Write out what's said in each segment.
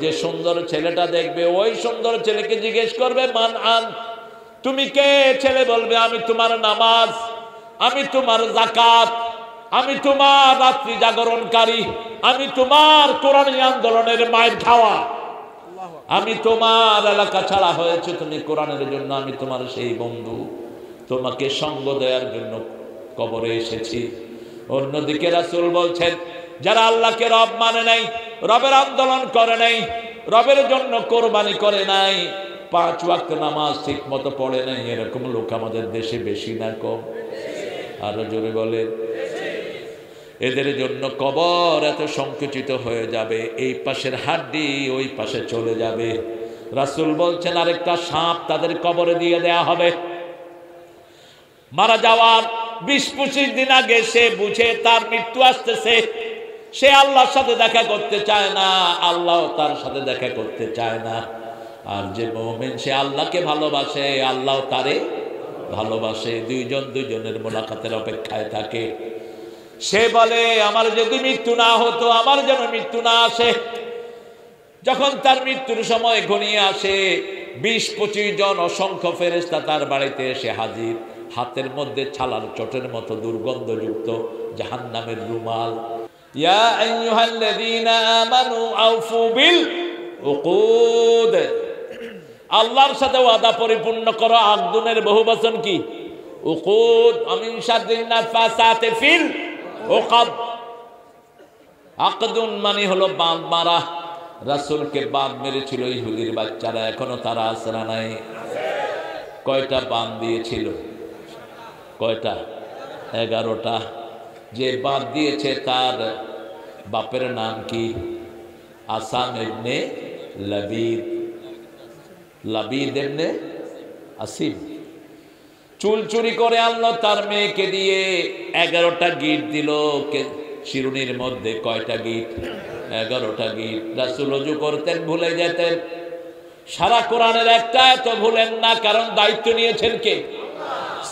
যে সুন্দর ছেলেটা দেখবে ওই সুন্দর ছেলেকে জিজ্ঞেস করবে মান আন, তুমি কে? ছেলে বলবে আমি তোমার নামাজ, আমি তোমার যাকাত, আমি তোমার রাত্রি জাগরণকারী, আমি তোমার কোরআনী আন্দোলনের মায়ের খাওয়া, আমি তোমার এলাকা ছাড়া হয়েছে তুমি কোরআনের জন্য, আমি তোমার সেই বন্ধু, তোমাকে সঙ্গ দেওয়ার জন্য কবরে এসেছি। অন্যদিকে রাসূল বলছেন যারা আল্লাহকে রব মানে নাই, রবের আন্দোলন করে নাই, রবের জন্য কোরবানি করে নাই, 5 ওয়াক্ত নামাজ ঠিক মতো পড়ে নাই, এরকম লোক আমাদের দেশে বেশি না কম? আরো জোরে বলে। এদের জন্য কবর এত সংকুচিত হয়ে যাবে, এই পাশের হাড্ডি ওই পাশে চলে যাবে। রাসূল বলছেন আরেকটা সাপ তাদের কবরে দিয়ে দেয়া হবে। মারা যাওয়ার 20-25 দিন আগে সে বুঝে তার মৃত্যু আসতেছে, সে আল্লাহর সাথে দেখা করতে চায় না, আল্লাহ তার সাথে দেখা করতে চায় না। আর যে মুমিন সে আল্লাহকে ভালোবাসে, আল্লাহ তারে ভালোবাসে, দুইজন দুইজনের মোলাকাতের অপেক্ষায় থাকে। সে বলে আমার যদি মৃত্যু না হতো, আমার যেন মৃত্যু না আসে। যখন তার মৃত্যুর সময় ঘনিয়ে আসে 20-25 জন অসংখ্য ফেরেশতা তার বাড়িতে এসে হাজির, হাতের মধ্যে ছালার চটের মতো দুর্গন্ধযুক্ত জাহান্নামের রুমাল। ইয়া আইয়ুহাল্লাযীনা আমানু আউফু বিল উকুদ, আল্লাহর সাথে ওয়াদা পরিপূর্ণ করো। আকদুনের বহুবচন কি? উকুদ। আমিন শাররিন নাফাসাতি ফিল উকদ। আকদুন মানে হলো বাঁধ মারা। রাসূলকে বাঁধ মেরেছিল ইহুদির বাচ্চারা, এখনো তারা আছে না নাই? কয়টা বাঁধ দিয়েছিল? কয়টা? 11টা। যে বাঁধ দিয়েছে তার বাপের নাম কি? আসাম ইবনে লাবিদ, লাবিদ ইবনে আসিম। চুল চুরি করে আনলো তার মেয়েকে দিয়ে, 11টা গিট দিল শিরুনির মধ্যে। কয়টা গিট? 11টা গিট। রাসূল ওযু করতেন ভুলে যেতেন। সারা কোরআনের একটা এত ভুলেন না, কারণ দায়িত্ব নিয়েছেন কে?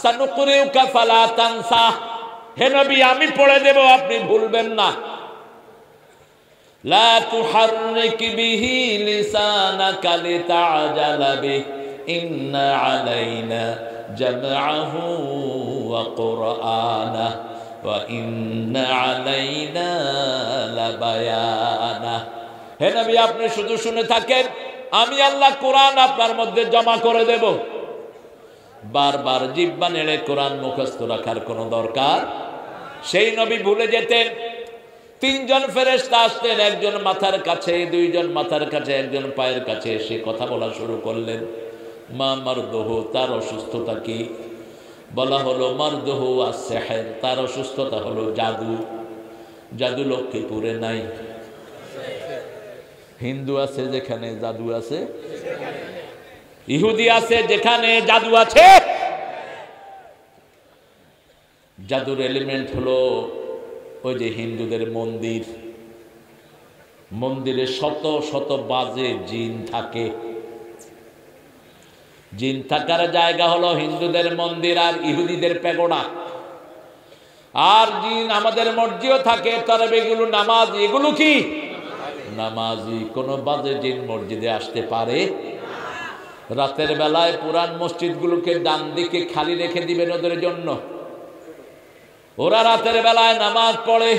সানুকুরিউকা ফালা তানসা, হে নবী আমি পড়ে দেব, আপনি ভুলবেন না। লা তুহাররিক বিহি লিসানাকা লিতাআজালা বিহি ইন্না আলাইনা জামআহু ওয়া কুরআনা ওয়া ইন্না আলাইনা লাবায়ানা। হে নবী আপনি শুধু শুনে থাকেন, আমি আল্লাহ কোরআন আপনার মধ্যে জমা করে দেব। বারবার জিহ্বা নেড়ে কোরআন মুখস্থ রাখার কোনো দরকার। সেই নবী ভুলে যেতেন। 3 জন ফেরেশতা আসতেন, একজন মাথার কাছে, 2 জন মাথার কাছে, একজন পায়ের কাছে, এসে কথা বলা শুরু করলেন। মা মারদুহু, তার অসুস্থতা কি? বলা হলো মারদুহু আস-সিহর, তার অসুস্থতা হলো জাদু। জাদু লক্ষ্মীপুরে নাই। হিন্দু আছে যেখানে জাদু আছে, ইহুদি আছে যেখানে জাদু আছে। জাদুর এলিমেন্ট হলো ওই যে হিন্দুদের মন্দির, মন্দিরে শত শত বাজে জিন থাকে। জিন থাকার জায়গা হলো হিন্দুদের মন্দির আর ইহুদিদের প্যাগোডা। আর জিন আমাদের মসজিদও থাকে, তবে এগুলো নামাজি। এগুলো কি? নামাজি। কোন বাজে জিন মসজিদে আসতে পারে? রাতের বেলায় পুরান মসজিদগুলোকে ডান দিকে খালি রেখে দিবেন ওদের জন্য। ওরা রাতের বেলায় নামাজ পড়ে।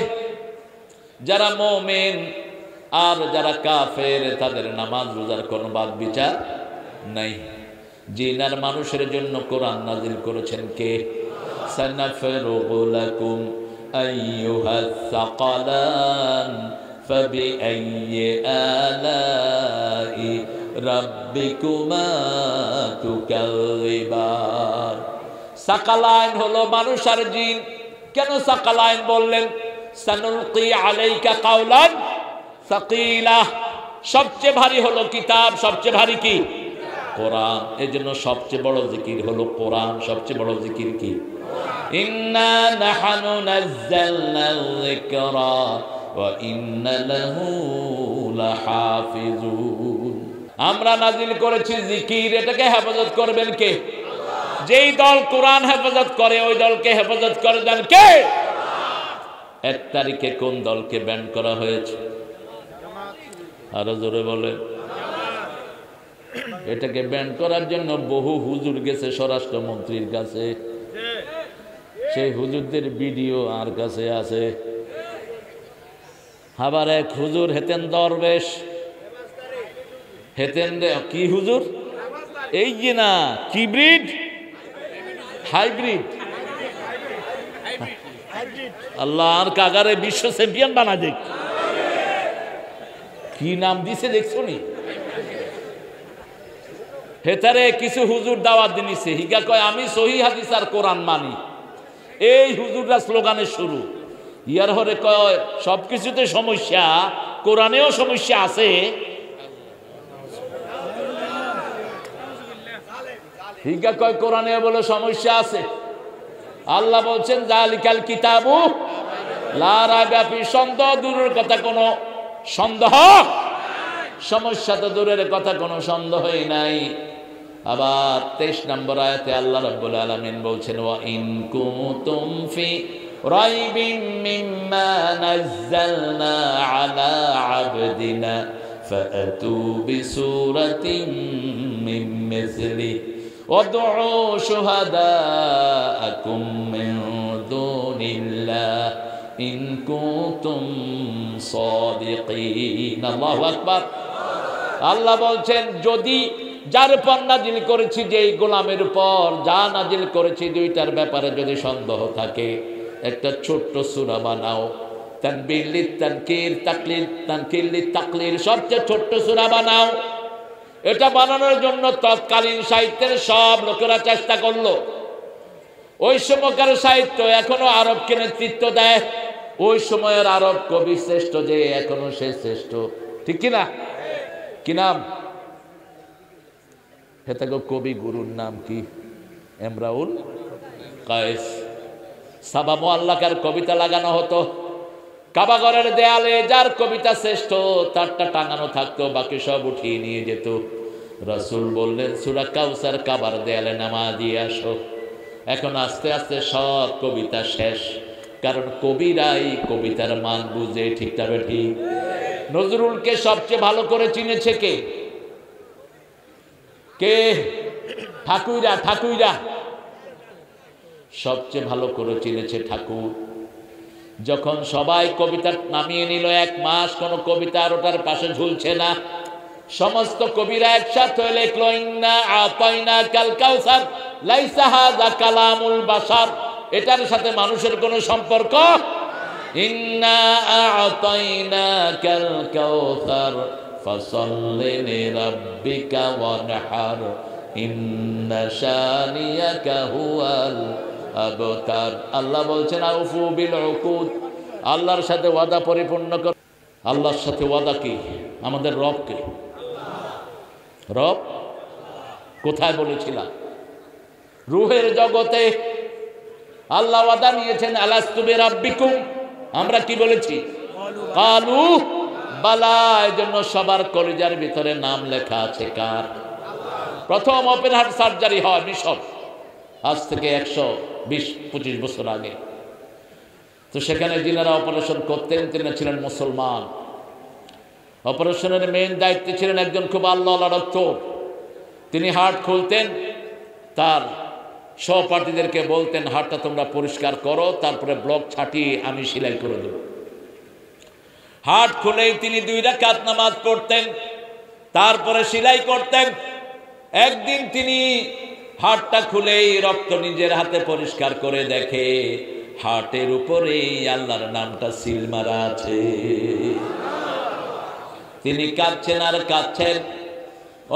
যারা মুমিন আর যারা কাফের তাদের নামাজ রোজার কোনো বাদ বিচার নাই। জিন আর মানুষের জন্য কোরআন নাজিল করেছেন কে? সানাফরুগু লাকুম আইয়ুহাস সাকালান ফাবিআইয়ি আলাই রাব্বিকুমা তুকাযিবান। সাকালাইন হলো মানুষ আর জিন। কেন সাকালাইন বললেন? সানুলকি আলাইকা কাওলান সাকিলা। সবচেয়ে ভারী হলো কিতাব, সবচেয়ে ভারী কি? কোরআন। এই জন্য সবচেয়ে বড় জিকির হলো কোরআন। সবচেয়ে বড় জিকির কি? ইন্না নাহনু নাযালনাল যিকরা ওয়া ইন্না লাহু লাহাফিজুন। আমরা নাজিল করেছি জিকির, এটাকে হেফাজত করবেন কে? যেই দল কোরআন হেফাজত করে ওই দলকে হেফাজত করে দেন কে? 1 তারিখে কোন দলকে ব্যান করা হয়েছে? আরো জোরে বলে। এটাকে ব্যান করার জন্য বহু হুজুর গেছে স্বরাষ্ট্রমন্ত্রীর কাছে, সেই হুজুরদের ভিডিও আর কাছে আছে। আবার এক হুজুর হেতেন দরবেশ, হেতেন কি হুজুর, এই যে না কি ব্রিড, হাইব্রিড, আল্লাহ আর কাগারে বিশ্ব চ্যাম্পিয়ন বানা দেখ, কি নাম দিছে দেখছো নি? হেতারে কিছু হুজুর দাওয়াত দিনিছে, হিগা কয় আমি সহি হাদিস আর কোরআন মানি। এই হুজুররা স্লোগানের শুরু। ইয়ার হরে কয় সবকিছুতে সমস্যা, কোরআনেও সমস্যা আছে। হিগা কয় কোরআনে বলে সমস্যা আছে। আল্লাহ বলছেন যালিকাল কিতাবু লা রাইবা ফি, সন্দেহ দূরের কথা, কোনো সন্দেহ, সমস্যা তো দূরের কথা, কোনো সন্দেহই নাই। আবার 23 নম্বর আয়াতে আল্লাহ রাব্বুল আলামিন বলছেন ওয়া ইন কুনতুম ফি রাইবিম মিম্মা নাযালনা আলা আবদিনা ফাআতু বিসূরাতিন মিন মিসলি ওয়াদউ শুহাদাআকুম মিন দুনিল্লাহ ইন কুনতুম সাদিকিন। আল্লাহু আকবার। আল্লাহ বলছেন যদি যার উপর নাজিল করেছি, যেই গোলামের উপর যা নাজিল করেছি দুইটার ব্যাপারে যদি সন্দেহ থাকে, একটা ছোট্ট সূরা বানাও। তানবীর লিত তানকির, তাকলিল তানকির লিত তাকলিল, সবচেয়ে ছোট্ট সূরা বানাও। এটা বানানোর জন্য তৎকালীন সাহিত্যের সব লোকেরা চেষ্টা করলো। ওই সময়কার সাহিত্য এখনো আরবকে নেতৃত্ব দেয়। ওই সময়ের আরব কবি শ্রেষ্ঠ যে, এখনো সে শ্রেষ্ঠ, ঠিক কিনা? কি নাম? হেতাগো কবি গুরুর নাম কি? ইমরাউল কায়েস। সাবা মুআল্লাকার কবিতা লাগানো হতো কাবাগরের দেয়ালে, যার কবিতা শ্রেষ্ঠ তারটা টাঙানো থাকতো, বাকি সব উঠিয়ে নিয়ে যেত। রাসূল বললেন সূরা কাউসার কাবার দেয়ালে নামা দিয়ে আসো। এখন আস্তে আস্তে সব কবিতা শেষ, কারণ কবিরাই কবিতার মান বুঝে, ঠিক না ঠিক? নজরুলকে সবচেয়ে ভালো করে চিনেছে কে? কে? ঠাকুররা। ঠাকুররা সবচেয়ে ভালো করে চিনেছে ঠাকুর। যখন সবাই কবিতা নামিয়ে নিল, 1 মাস কোন কবিতা আর ওটার পাশে ঝুলছে না, সমস্ত কবিরা একসাথে হয়ে লিখলো ইন্না আতাইনা কাল কাউসার লাইসা হাযা কালামুল বাশার, এটার সাথে মানুষের কোনো সম্পর্ক। ইন্না আতাইনা কাল কাউসার ফাসাল্লি লিরাব্বিকা ওয়ানহার ইন্না শানিয়াকা হুয়াল আবতার। আল্লাহ বলছেন আউফু বিল উকুদ, আল্লাহর সাথে ওয়াদা পরিপূর্ণ কর। আল্লাহর সাথে ওয়াদা কি? আমাদের রবকে। রব কোথায় বলেছিলাম? রূহের জগতে আল্লাহ ওয়াদা নিয়েছেন আলাস্তু বিরাব্বিকুম, আমরা কি বলেছি? কালু বালা। এজন্য সবার কলিজার ভিতরে নাম লেখা আছে কার? প্রথম ওপেন হার্ট সার্জারি হয় মিশর, আজ থেকে 120-25 বছর আগে। তো সেখানে যিনারা অপারেশন করতেন তিনি ছিলেন মুসলমান। অপারেশনের মেইন দায়িত্বে ছিলেন একজন খুব আল্লাহওয়ালা ডক্টর। তিনি হার্ট খুলতেন, তার সহপাঠীদেরকে বলতেন হার্টটা তোমরা পরিষ্কার করো, তারপরে ব্লক ছাটিয়ে আমি সেলাই করে দেব। হার্ট খুলেই তিনি 2 রাকাত নামাজ পড়তেন, তারপরে সেলাই করতেন। একদিন তিনি হার্টটা খুলেই রক্ত নিজের হাতে পরিষ্কার করে দেখে হার্টের উপরেই আল্লাহর নামটা সিল মারা আছে। তিনি কাঁদছেন আর কাঁদছেন।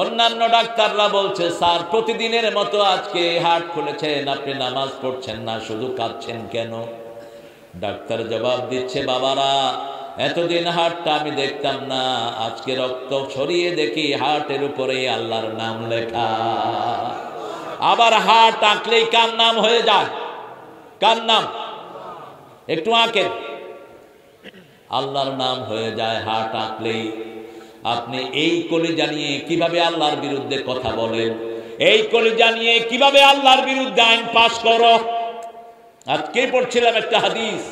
অন্যান্য ডাক্তাররা বলছে স্যার প্রতিদিনের মতো আজকে হার্ট খুলেছেন, আপনি নামাজ পড়ছেন না, শুধু কাঁদছেন কেন? ডাক্তার জবাব দিচ্ছে বাবারা এতদিন হার্টটা আমি দেখতাম না, আজকে রক্ত ছড়িয়ে দেখি হার্টের উপরে আল্লাহর নাম লেখা। আবার হার্ট আঁকলেই কার নাম হয়ে যায়? কার নাম? একটু আঁকেন, আল্লাহর নাম হয়ে যায় হার্ট আঁকলেই। আপনি এই কলিজা নিয়ে কিভাবে আল্লাহর বিরুদ্ধে কথা বলেন? এই কলিজা নিয়ে কিভাবে আল্লাহর বিরুদ্ধে আইন পাশ করো? আজকে পড়ছিলাম একটা হাদিস,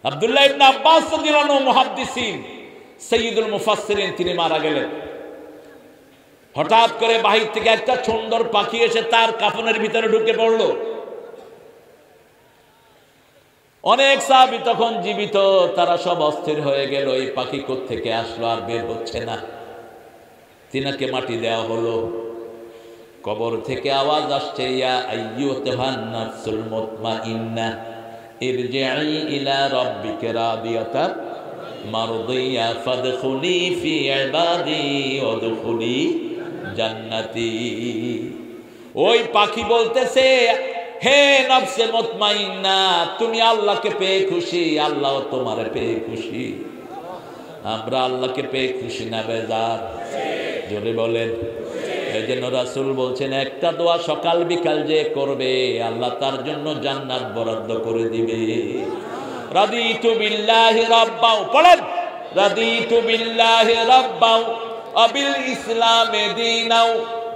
আব্দুল্লাহ ইবনে আব্বাস রাদিয়াল্লাহু আনহু মুহাদ্দিসিন, সাইয়্যিদুল মুফাসসিরিন তিনি মারা গেলেন। হঠাৎ করে বাহির থেকে একটা সুন্দর পাখি এসে তার কাফনের ভিতরে ঢুকে পড়ল। অনেক সাহাবী তখন জীবিত, তারা সব অস্থির হয়ে গেল, এই পাখি কোত্থেকে আসলো আর বের হচ্ছে না। তিনাকে মাটি দেওয়া হলো। কবর থেকে আওয়াজ আসছে, ইয়া আইয়ুহান নাফসুল মুতমাইন্নাহ ইরজিই ইলা রাব্বিকা রাদিয়াতান মারদিয়া ফাদখুলি ফি ইবাদি ওয়াদখুলি জান্নাতি। ওই পাখি বলতেছে, হে নফসে মুতমাইন্না, তুমি আল্লাহকে পেয়ে খুশি, আল্লাহ তোমারে পেয়ে খুশি। আমরা আল্লাহকে পেয়ে খুশি না বেজার? জোরে বলেন। এই জন্য রাসূল বলছেন, একটা দোয়া সকাল বিকাল যে করবে আল্লাহ তার জন্য জান্নাত বরাদ্দ করে দিবে। রাদিতু বিল্লাহি রাব্বাও, পড়েন, রাদিতু বিল্লাহি রাব্বাও আবিল ইসলামে দীনাও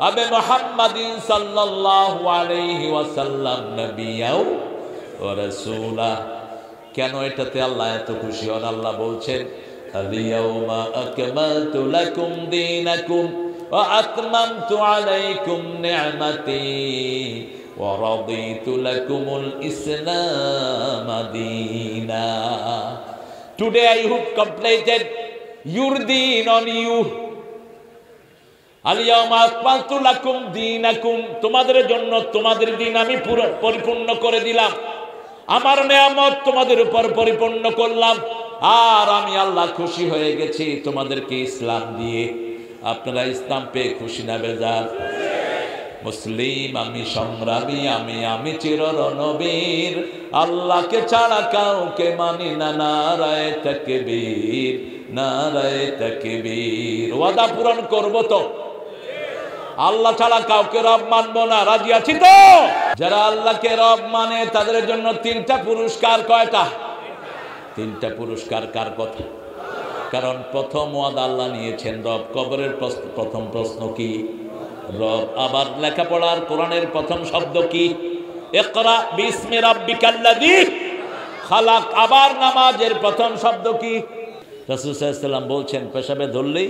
আবে মুহাম্মাদিন সাল্লাল্লাহু আলাইহি ওয়াসাল্লাম নবিয়াও ওয়া রাসূলা। কেন এটাতে আল্লাহ এত খুশি হন? আল্লাহ বলছেন, আল-ইয়াওমা আকমালতু লাকুম দীনাকুম ওয়া আতমামতু আলাইকুম নি'মাতি ওয়া রাদিতু লাকুমুল ইসলাম দীনা। Today I have completed your deen on you. আল-ইয়াওমা আকমালতু লাকুম দীনাকুম, তোমাদের জন্য তোমাদের দিন আমি পরিপূর্ণ করে দিলাম। আমার নিয়ামত তোমাদের উপর পরিপূর্ণ করলাম, আর আমি আল্লাহ খুশি হয়ে গেছি তোমাদেরকে ইসলাম দিয়ে। আপনারা ইসলাম পেয়ে খুশি না বেজার? মুসলিম আমি, সংগ্রামী আমি চির রণবীর, আল্লাহকে ছাড়া কাউকে মানি না, নারায়ে তাকবীর, নারায়ে তাকবীর। ওয়াদা পূরণ করব তো? আল্লাহ ছাড়া কাউকে রব মানবো না, রাজি আছি তো? যারা আল্লাহকে রব মানে তাদের জন্য তিনটা পুরস্কার। কয়টা? তিনটা পুরস্কার। কার কথা? কারণ প্রথম ওয়াদা আল্লাহ নিয়েছেন রব। কবরের প্রথম প্রশ্ন কি? রব। আবার লেখাপড়ার কোরআনের প্রথম শব্দ কি? ইকরা বিসমি রাব্বিকাল্লাযী খালাক। আবার নামাজের প্রথম শব্দ কি? রাসূল সাল্লাল্লাহু আলাইহি ওয়াসাল্লাম বলছেন, পেশাবে ধরলেই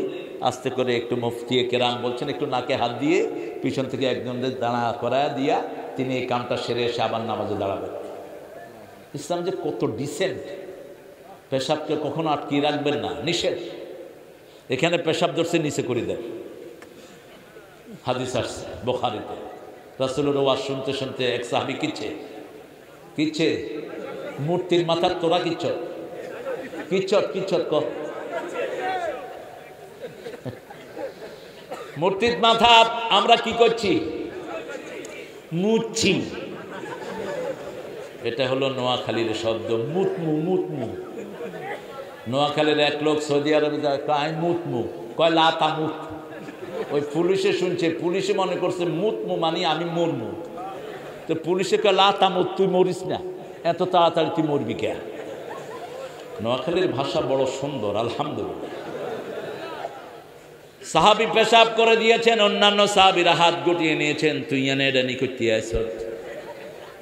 আস্তে করে একটু মুফতি কেরাম বলছেন, একটু নাকে হাত দিয়ে পিছন থেকে একজনদের দাঁড়া করায় দিয়া তিনি এই কামটা সেরে এসে আবার নামাজে দাঁড়াবেন। ইসলাম যে কত ডিসেন্ট! পেশাবকে কখনো আটকিয়ে রাখবেন না, নিষেধ। এখানে পেশাব ধরছে, নিচে করে দেন। হাদিস আসছে বুখারীতে, রাসূলের ওয়াজ শুনতে শুনতে এক সাহাবী কিচ্ছে মূর্তির মাথার তোরা কিচ্ছত ক মূর্তির মাথা আমরা কি করছি? মুচ্ছি। এটা হলো নোয়াখালীর শব্দ, মুতমু। নোয়াখালীর এক লোক সৌদি আরবে যায়, মুতমু কয় লাতামুত। ওই পুলিশে শুনছে, পুলিশে মনে করছে মুতমু মানে আমি মরমু। তো পুলিশে কয় লাতামুত, তুই মরিস না, এত তাড়াতাড়ি তুই মরবি কে? নোয়াখালীর ভাষা বড় সুন্দর, আলহামদুলিল্লাহ। সাহাবী পেশাব করে দিয়েছেন, অন্যান্য সাহাবীরা হাত গুটিয়ে নিয়েছেন, তুই এনে এটা নি করতে আইছ।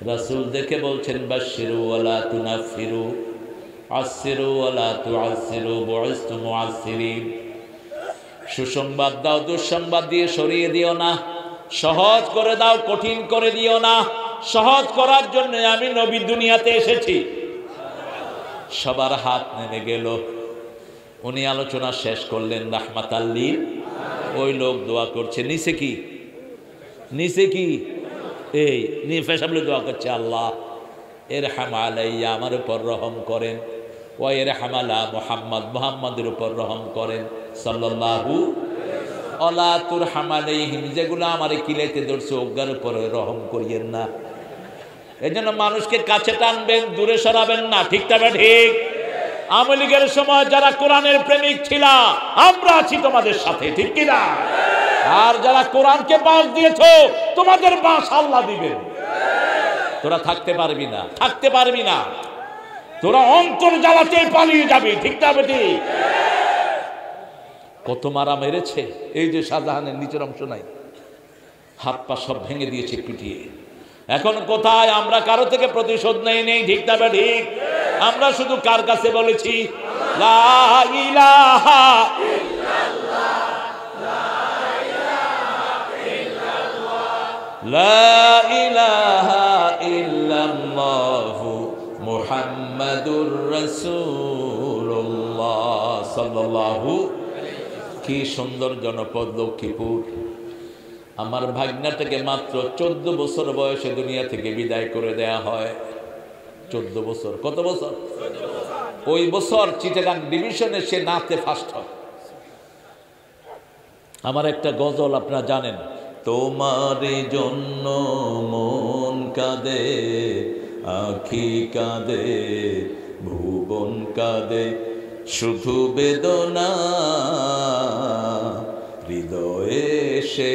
রাসূল দেখে বলছেন, বাশশিরু ওয়ালা তুনাফিরু আশশিরু ওয়ালা তুআসসিরু বুইসতু মুআসসিরিন। সুসংবাদ দাও, দুঃসংবাদ দিয়ে সরিয়ে দিও না। সহজ করে দাও, কঠিন করে দিও না। সহজ করার জন্য আমি নবী দুনিয়াতে এসেছি। সবার হাত নেমে গেল। উনি আলোচনা শেষ করলেন রাহমাতাল লিল। ওই লোক দোয়া করছে, নিচে কি এই নিয়ে পেশাবলে দোয়া করছে, আল্লাহ ইরহাম আলাইয়া, আমার উপর রহম করেন। ওয়া ইরহাম আলা মুহাম্মাদের উপর রহম করেন সাল্লাল্লাহু আলা তুরহাম আলাইহিম। যেগুলো আমার কিলাইতে ধরছে ওগার উপরে রহম করিয়েন না। এজন্য মানুষকে কাছে টানবেন, দূরে সরাবেন না। ঠিক তবে ঠিক। আওয়ামী লীগের সময় যারা কোরআনের প্রেমিক ছিল, আমরা আছি তোমাদের সাথে, ঠিক কিনা? আর যারা কোরআনকে বাঁশ দিয়েছো, তোমাদের বাঁশ আল্লাহ দিবেন। তোরা থাকতে পারবি না, তোরা অন্তর জ্বালাতে পালিয়ে যাবি। ঠিক তবে ঠিক। কত মারা মেরেছে, এই যে শাহজাহানের নিচের অংশ নাই, হাত পা সব ভেঙে দিয়েছে পিটিয়ে। এখন কোথায়? আমরা কারো থেকে প্রতিশোধ নেই। ঠিক তবে ঠিক। আমরা শুধু কার কাছে বলেছি? লা ইলাহা লা ইলাহা ইল্লাল্লাহু মুহাম্মাদুর রাসূলুল্লাহ সাল্লাল্লাহু। কি সুন্দর জনপদ লক্ষ্মীপুর। আমার ভাগ্নাটাকে মাত্র 14 বছর বয়সে দুনিয়া থেকে বিদায় করে দেয়া হয়। 14 বছর। কত বছর? ওই বছর চিটাগাং ডিভিশনে সে নাচে ফার্স্ট হয়। আমার একটা গজল আপনারা জানেন, তোমার জন্য মন কাঁদে, আখি কাঁদে, ভুবন কাঁদে, শুধু বেদনা হৃদয়ে সে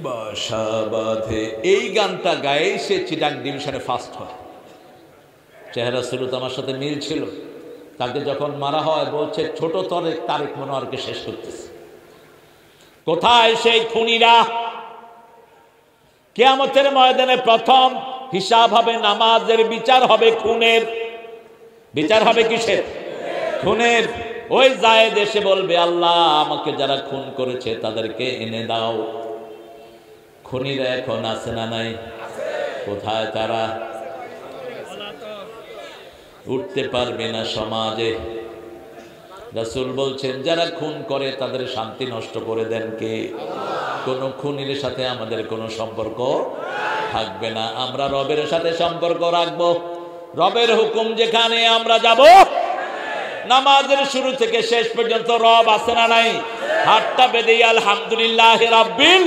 বাসা বাঁধে। এই গানটা গায়ে সে চিটাং ডিভিশনে ফার্স্ট হয়। চেহারা সুরত আমার সাথে মিল ছিল। তাকে যখন মারা হয় বলছে ছোট তারেক মনোয়ারকে শেষ করতেছে। কোথায় সেই খুনিরা? কিয়ামতের ময়দানে প্রথম হিসাব হবে নামাজের, বিচার হবে খুনের। বিচার হবে কিসের? খুনের। ওই জায়েদ এসে বলবে আল্লাহ আমাকে যারা খুন করেছে তাদেরকে এনে দাও। খুনিরা এখন আছে না নাই? কোথায় তারা? উঠতে পারবে না সমাজে। রাসূল বলছেন যারা খুন করে তাদের শান্তি নষ্ট করে দেন কে? কোন খুনির সাথে আমাদের কোনো সম্পর্ক থাকবে না। আমরা রবের সাথে সম্পর্ক রাখবো। রবের হুকুম যেখানে আমরা যাব। নামাজের শুরু থেকে শেষ পর্যন্ত রব আছে না নাই? হাতটা বেঁধে আলহামদুলিল্লাহ রাব্বিল।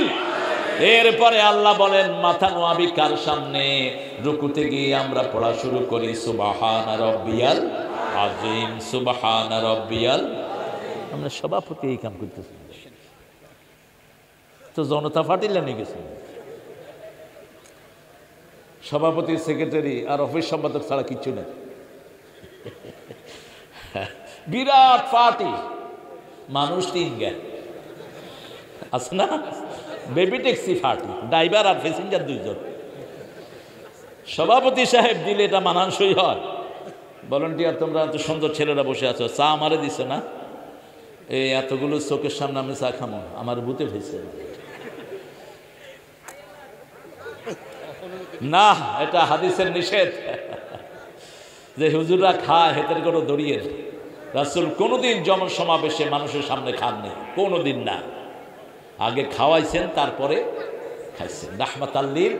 এরপরে আল্লাহ বলেন মাথা নোয়াবি কার সামনে? রুকুতে গিয়ে আমরা পড়া শুরু করি সুবহানা রাব্বিয়াল আযীম, সুবহানা রাব্বিয়াল। আমরা সভাপতি এই কাম করতেছি তো জনতা ফাটিলে নিয়ে গেছে। সভাপতি, সেক্রেটারি আর অফিস সম্পাদক ছাড়া কিচ্ছু নেই। বিরাট পার্টি, মানুষ 3 জ্ঞান আছে না? বেবি ট্যাক্সি পার্টি, ড্রাইভার আর প্যাসেঞ্জার 2 জন। সভাপতি সাহেব দিলে এটা মানানসই হয়? ভলান্টিয়ার তোমরা এত সুন্দর ছেলেরা বসে আছো, চা আমারে দিছে না? এই এতগুলো চোখের সামনে আমি চা খামো? আমার বুতে হয়েছে না, এটা হাদিসের নিষেধ যে হুজুররা খায় হেতের করে দড়িয়ে। রাসূল কোনোদিন জনসমাবেশে মানুষের সামনে খাননি, কোনোদিন না। আগে খাওয়াইছেন তারপরে খাইছেন রাহমাতাল লিল।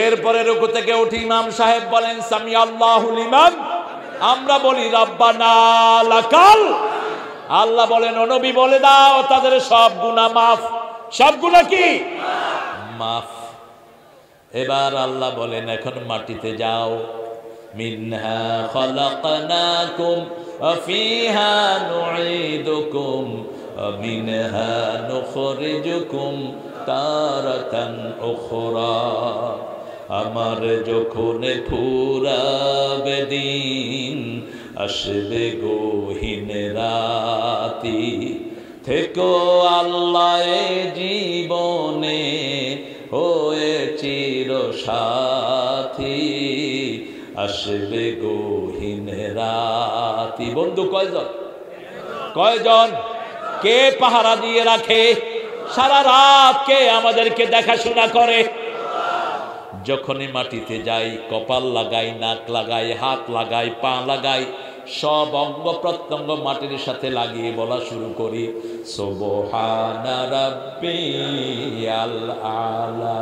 এরপরে রুকু থেকে উঠে ইমাম সাহেব বলেন সামি আল্লাহু লিমান। আমরা বলি রাব্বানা লাকাল। আল্লাহ বলেন ও নবী বলে দাও তাদের সব গুনাহ মাফ। সব গুনাহ কি? মাফ। এবার আল্লাহ বলেন এখন মাটিতে যাও। মিনহা খালাকনাকুম ওয়া ফিহা নুঈদুকুম ওয়া মিনহা নুখরিজুকুম তারাতান উখরা। আমার যখন ফুরাবে দিন আসবে গহীন রাতি, থেকো আল্লাহ জীবনে হয়ে চির সাথী, আসবে গহীন রাতি। বন্ধু কয়জন? কয়জন? কে পাহারা দিয়ে রাখে সারা রাত? কে আমাদেরকে দেখাশোনা করে? যখনই মাটিতে যাই কপাল লাগাই, নাক লাগাই, হাত লাগাই, পা লাগাই, সব অঙ্গ প্রত্যঙ্গ মাটির সাথে লাগিয়ে বলা শুরু করি সুবহানা রাব্বিয়াল আলা।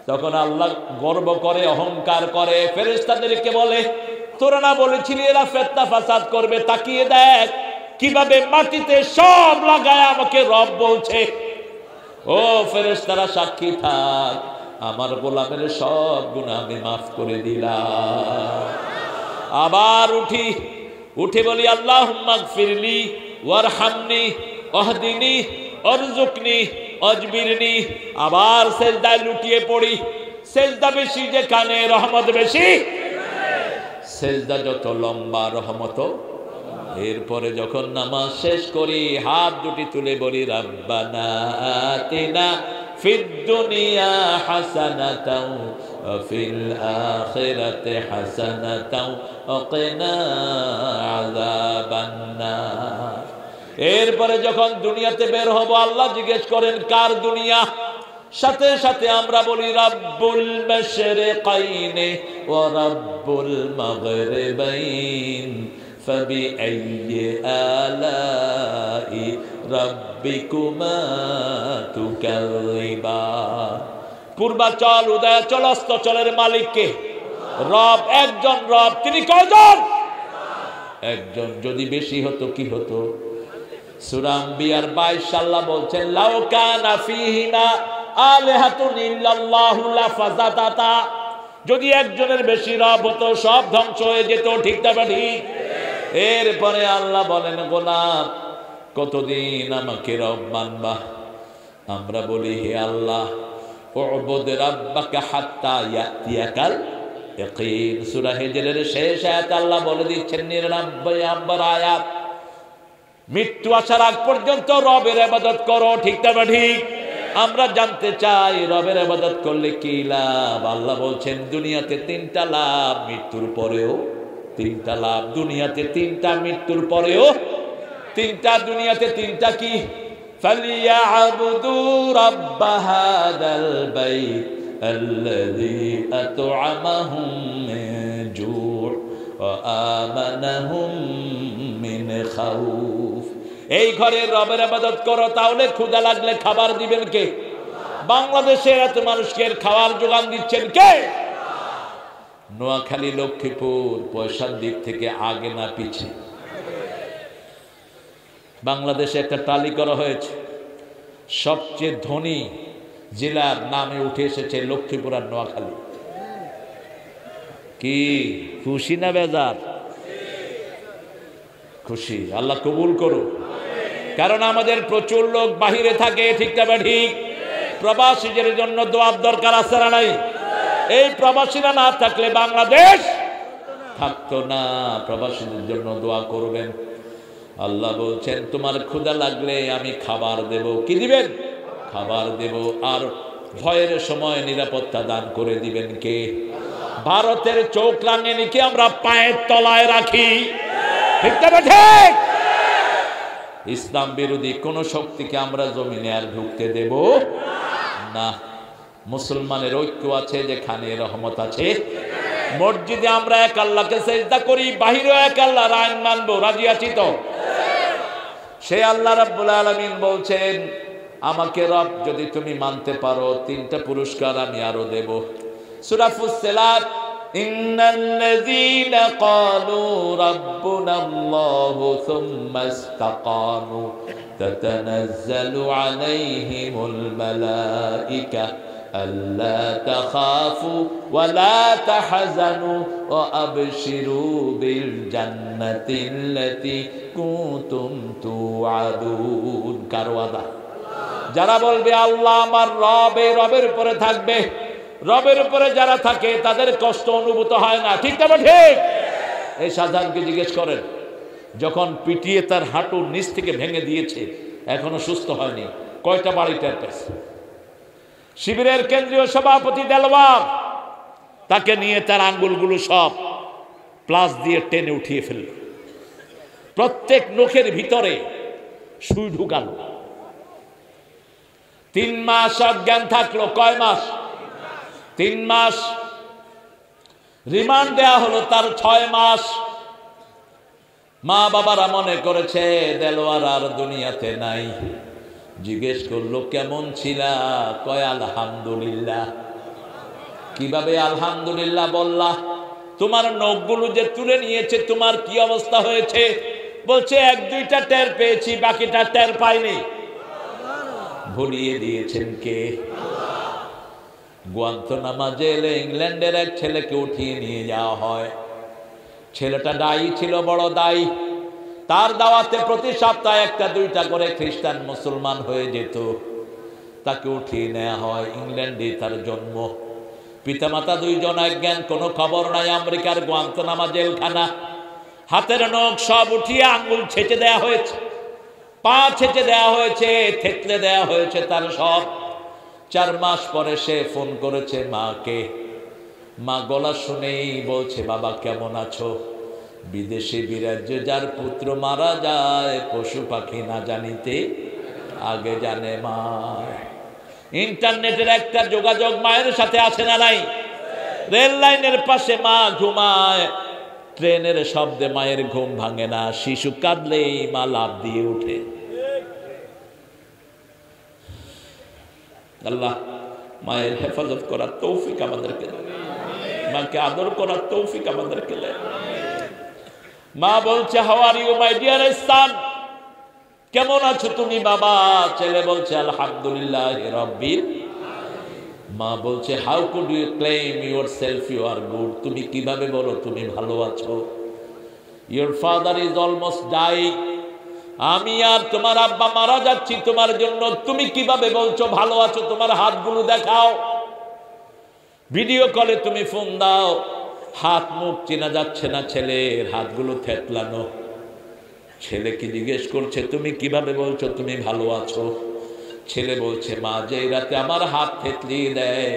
তখন আল্লাহ গর্ব করে, অহংকার করে, ফেরেশতাদেরকে বলে তোরা না বলেছিলি এরা ফিতনা ফাসাদ করবে? তাকিয়ে দেখ কিভাবে মাটিতে সব লাগায় আমাকে রব বলছে। ও ফেরেশতারা সাক্ষী থাক, আমার গোলামের সব গুনাহ আমি মাফ করে দিলাম। আবার উঠে বলি আল্লাহুম্মা গফিরলি ওয়ারহামনি ওয়াহদিনি ওয়ারযুকনি ওয়াজবিরনি। আবার সিজদায় লুটিয়ে পড়ি। সিজদা বেশি যেখানে রহমত বেশি, সিজদা যত লম্বা রহমত। এরপরে যখন নামাজ শেষ করি হাত দুটি তুলে বলি রাব্বানা আতিনা ফিদ দুনিয়া হাসানাতাও ওয়া ফিল আখিরাতি হাসানাতাও ওয়া কিনা আযাবান নার। এরপরে যখন দুনিয়াতে বের হব আল্লাহ জিজ্ঞেস করেন কার দুনিয়া? সাথে সাথে আমরা বলি রাব্বুল মাশরিকাইনি ওয়া রাব্বুল মাগরিবাইন ফাবিআইয়ি আলাই রাব্বিকুমা তুকাযিবান। পূর্বাচল উদয়াচল অস্তাচলের মালিক কে? রব। একজন রব, তিনি কয়জন? একজন। যদি বেশি হতো কি হতো? সূরা আম্বিয়ার 22 আল্লাহ বলছেন লাউ কানা ফীহিমা আলিহাতুন ইল্লাল্লাহু লাফাযাতাতা। যদি একজনের বেশি রব হতো সব ধ্বংস হয়ে যেত, ঠিক না ঠিক? এরপরে আল্লাহ বলেন গোলাম কতদিন আমাকে রব মানবা? আমরা বলি হে আল্লাহ উবুদ রাব্বাকা হাত্তা ইয়াতিয়াকাল ইয়াকিন। সূরা হিজরের শেষ আয়াত আল্লাহ বলে দিচ্ছেন 99 নম্বর আয়াত, মৃত্যু আসার আগ পর্যন্ত রবের ইবাদত করো, ঠিক না ঠিক? আমরা জানতে চাই রবের ইবাদত করলে কি লাভ? আল্লাহ বলছেন দুনিয়াতে 3টা লাভ, মৃত্যুর পরেও 3টা লাভ। দুনিয়াতে 3টা, মৃত্যুর পরেও 3টা। দুনিয়াতে 3টা কি? ফালিয়াবুদু রাব্ব হাদাল বাইত আল্লাযী আত'আমাহুম মিন জু' ওয়া আমানাহুম মিন খাউফ। এই ঘরে রবের ইবাদত করো, তাহলে ক্ষুধা লাগলে খাবার দিবেন কে? বাংলাদেশে এত মানুষকে খাওয়ার যোগান দিচ্ছেন কে? নোয়াখালী লক্ষ্মীপুর পয়সার দিক থেকে আগে না পিছিয়ে? বাংলাদেশে একটা তালিকা করা হয়েছে, সবচেয়ে ধনী জেলার নামে উঠে এসেছে লক্ষ্মীপুর আর নোয়াখালী। কি খুশি না বেজার? খুশি। আল্লাহ কবুল করো। কারণ আমাদের প্রচুর লোক বাহিরে থাকে, ঠিক না ঠিক? প্রবাসীদের জন্য দোয়ার দরকার আছে না নাই? এই প্রবাসীরা না থাকলে বাংলাদেশ থাকতো না। প্রবাসীদের জন্য দোয়া করবেন। আল্লাহ বলছেন তোমার ক্ষুধা লাগলে আমি খাবার দেব। কি দিবেন? খাবার দেব। আর ভয়ের সময় নিরাপত্তা দান করে দিবেন কে? ভারতের চোখ রাঙানিকে আমরা পায়ের তলায় রাখি, ঠিক না ঠিক? ইসলাম বিরোধী কোন শক্তিকে আমরা জমিনে আর ঢুকতে দেব না। মুসলমানের ঐক্য আছে যেখানে রহমত আছে। মসজিদে আমরা এক আল্লাহকে সিজদা করি, বাহিরেও এক আল্লাহর আইন মানবো, রাজি আছি তো? সে আল্লাহ রাব্বুল আলামিন বলছেন আমাকে রব যদি তুমি মানতে পারো 3টা পুরস্কার আমি আরো দেব। সূরা ফুসসিলাত ইন্নাল্লাযীনা ক্বালু রাব্বুনাল্লাহু সুম্মা ইসতাকামু তাতানাজ্জালু আলাইহিমুল মালায়েকা আল্লা তাখাফু ওয়া লা তাহজানু ওয়া আবশিরু বিল জান্নাতিল্লাতী কুনতুম তুআদুন। কার ওয়াদা? যারা বলবে আল্লাহ আমার রব, এই রবের উপরে থাকবে। রবের উপরে যারা থাকে তাদের কষ্ট অনুভূত হয় না, ঠিক না ঠিক? এই শাহজাহানকে জিজ্ঞেস করেন, যখন পিটিয়ে তার হাঁটুর নিচ থেকে ভেঙে দিয়েছে এখনো সুস্থ হয়নি, কয়টা বাড়ি টের পেয়েছে? শিবিরের কেন্দ্রীয় সভাপতি দেলওয়ার, তাকে নিয়ে তার আঙ্গুলগুলো সব প্লাস দিয়ে টেনে উঠিয়ে ফেলল। প্রত্যেক নখের ভিতরে সুই ঢুকালো। 3 মাস অজ্ঞান থাকলো। কয় মাস? 3 মাস। রিমান্ড দেয়া হলো তার 6 মাস। মা বাবারা মনে করেছে দেলোয়ার আর দুনিয়াতে নাই। জিজ্ঞেস করলো কেমন ছিলা? কয় আলহামদুলিল্লাহ। কিভাবে আলহামদুলিল্লাহ বললা? তোমার নখগুলো যে তুলে নিয়েছে তোমার কি অবস্থা হয়েছে? বলছে 1-2টা টের পেয়েছি, বাকিটা টের পাইনি। ভুলিয়ে দিয়েছেন কে? গুয়ান্তানামো জেলে ইংল্যান্ডের এক ছেলেকে উঠিয়ে নিয়ে যাওয়া হয়। ছেলেটা দায়ী ছিল, বড় দায়ী। তার দাওয়াতে প্রতি সপ্তাহে 1-2টা করে খ্রিস্টান মুসলমান হয়ে যেত। তাকে উঠিয়ে নেওয়া হয়। ইংল্যান্ডে তার জন্ম। পিতামাতা 2 জন অজ্ঞান, কোনো খবর নাই। আমেরিকার গুয়ান্তানামো জেলখানা। হাতের নখ সব উঠিয়ে আঙ্গুল ছেঁচে দেয়া হয়েছে, পা ছেঁচে দেয়া হয়েছে, থেতলে দেয়া হয়েছে তার সব। 4 মাস পরে সে ফোন করেছে মাকে। মা গলা শুনেই বলছে, বাবা কেমন আছো? বিদেশে বিরাজ্য যার পুত্র মারা যায়, পশু পাখি না জানিতে আগে জানে মা। ইন্টারনেটের একটা যোগাযোগ মায়ের সাথে আছে না নাই? রেল লাইনের পাশে মা ঘুমায়, ট্রেনের শব্দে মায়ের ঘুম ভাঙে না, শিশু কাঁদলেই মা লাফ দিয়ে উঠে। আল্লাহ মায়ের হেফাজত করার তৌফিক আমাদেরকে দেন, মাকে আদর করার তৌফিক আমাদেরকে দেন। মা বলছে, how are you my dear son, কেমন আছো তুমি বাবা? ছেলে বলছে, আলহামদুলিল্লাহ রাব্বিল। মা বলছে, how could you claim yourself you are good, তুমি কিভাবে বলো তুমি ভালো আছো? Your father is almost dying, আমি আর তোমার আব্বা মারা যাচ্ছি তোমার জন্য, তুমি কিভাবে বলছো ভালো আছো? তোমার হাতগুলো দেখাও, ভিডিও কলে তুমি ফোন দাও। হাত মুখ চেনা যাচ্ছে না, ছেলের হাতগুলো থেতলানো। ছেলেকে জিজ্ঞেস করছে, তুমি কিভাবে বলছো তুমি ভালো আছো? ছেলে বলছে, মা যে রাতে আমার হাত থেতলিয়ে দেয়,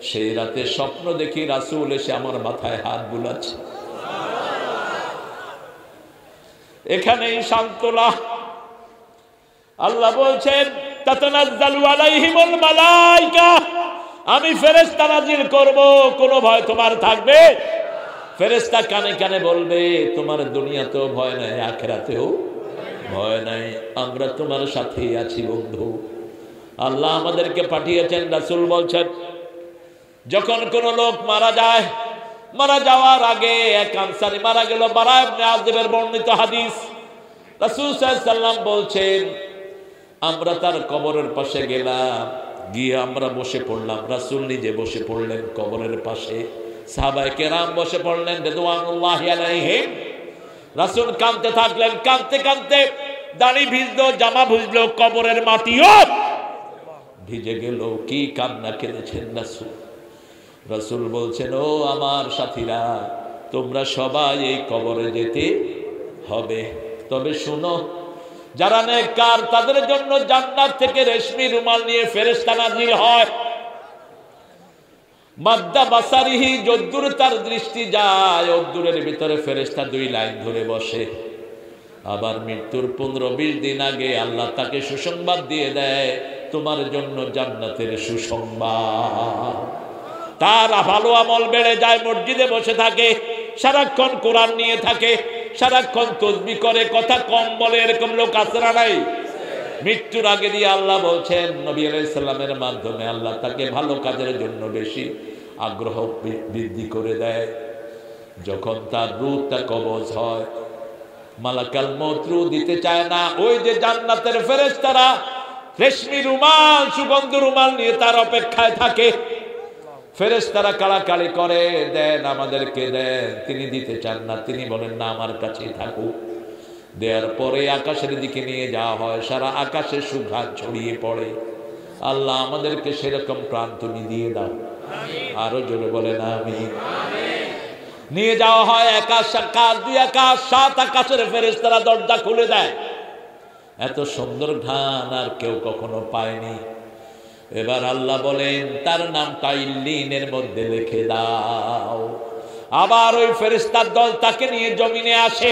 সেই রাতে স্বপ্ন দেখি রাসূল এসে আমার মাথায় হাত বুলাচ্ছে। এখানেই সান্ত্বনা। আল্লাহ বলছেন, তাতানাজ্জালু আলাইহিমুল মালায়েকা, আমি ফেরেশতা নাজিল করব, কোনো ভয় তোমার থাকবে। ফেরেশতা কানে কানে বলবে, তোমার দুনিয়াতেও ভয় নাই, আখিরাতেও ভয় নাই, আমরা তোমার সাথেই আছি বন্ধু। আল্লাহ আমাদেরকে পাঠিয়েছেন। রাসূল বলছেন, যখন কোন লোক মারা যায়, মারা যাওয়ার আগে এক আনসারী মারা গেল, বারা ইবনে আযিবের বর্ণিত হাদিস। রাসূল সাল্লাল্লাহু আলাইহি ওয়াসাল্লাম বলছেন, আমরা তার কবরের পাশে গেলাম, গিয়ে আমরা বসে পড়লাম। রাসূল নিজে বসে পড়লেন কবরের পাশে, সাহাবায়ে কেরাম বসে পড়লেন রিদওয়ানুল্লাহি আলাইহিম। রাসূল কাঁদতে থাকলেন, কাঁদতে কাঁদতে দাড়ি ভিজলো, জামা ভিজলো, কবরের মাটিও ভিজে গেল। কি কান্না কেঁদেছেন রাসূল। রাসূল বলছেন, ও আমার সাথীরা, তোমরা সবাই এই কবরে যেতে হবে, তবে শুনো, যারা নেককার তাদের জন্য জান্নাত থেকে রেশমি রুমাল নিয়ে ফেরেশতা নাজিল হয়। মাদ্দা বাসারিহি, যদ্দূর তার দৃষ্টি যায় অদ্দূরের ভিতরে ফেরেশতা 2 লাইন ধরে বসে। আবার মৃত্যুর 15-20 দিন আগে আল্লাহ তাকে সুসংবাদ দিয়ে দেয়, তোমার জন্য জান্নাতের সুসংবাদ। তার ভালো আমল বেড়ে যায়, মসজিদে বসে থাকে, সারাক্ষণ কোরআন নিয়ে থাকে, সারাক্ষণ তাসবিহ করে, কথা কম বলে, এরকম লোক আছে না নাই? মৃত্যুর আগে দিয়ে আল্লাহ বলছেন, নবী আলাইহিস সালামের মাধ্যমে আল্লাহ তাকে ভালো কাজের জন্য বেশি আগ্রহ বৃদ্ধি করে দেয়। যখন তার রূহটা কবজ হয়, মালাকাল মউত রূহ দিতে চায় না। ওই যে জান্নাতের ফেরেশতারা রেশমি রুমাল, সুগন্ধ রুমাল নিয়ে তার অপেক্ষায় থাকে। ফেরেশতারা কাড়াকাড়ি করে, দেন আমাদেরকে দেন। তিনি দিতে চান না, তিনি বলেন না, আমার কাছেই থাকুক। দেওয়ার পরে আকাশের দিকে নিয়ে যাওয়া হয়, সারা আকাশে সুঘ্রাণ ছড়িয়ে পড়ে। আল্লাহ আমাদেরকে সেরকম প্রাণ তুমি দিয়ে দাও। আরো জোরে বলেন আমিন। নিয়ে যাওয়া হয় আকাশ, 2 আকাশ, 7 আকাশের ফেরেশতারা দরজা খুলে দেয়। এত সুন্দর ঘ্রাণ আর কেউ কখনো পায়নি। এবার আল্লাহ বলেন, তার নামটা ইল্লিনের মধ্যে লিখে দাও। আবার ওই ফেরেশতার দল তাকে নিয়ে জমিনে আসে।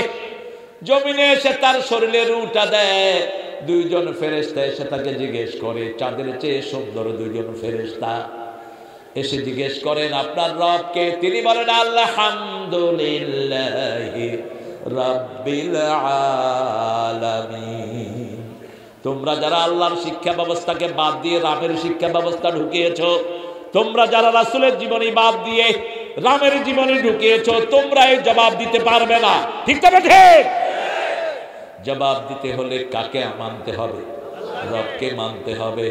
জমিনে এসে তার শরীরে রূহটা দেয়। 2 জন ফেরেশতা এসে তাকে জিজ্ঞেস করে, চাঁদের চেয়ে সুন্দর 2 জন ফেরেশতা এসে জিজ্ঞেস করেন, আপনার রব কে? তিনি বলেন, আলহামদুলিল্লাহি রাব্বিল আলামিন। তোমরা যারা আল্লাহর শিক্ষা ব্যবস্থাকে বাদ দিয়ে রামের শিক্ষা ব্যবস্থা ঢুকিয়েছো, তোমরা যারা রাসূলের জীবনী বাদ দিয়ে রামের জীবনী ঢুকিয়েছো, তোমরা এই জবাব দিতে পারবে না। ঠিক তবে ঠিক? জবাব দিতে হলে কাকে মানতে হবে? রবকে মানতে হবে।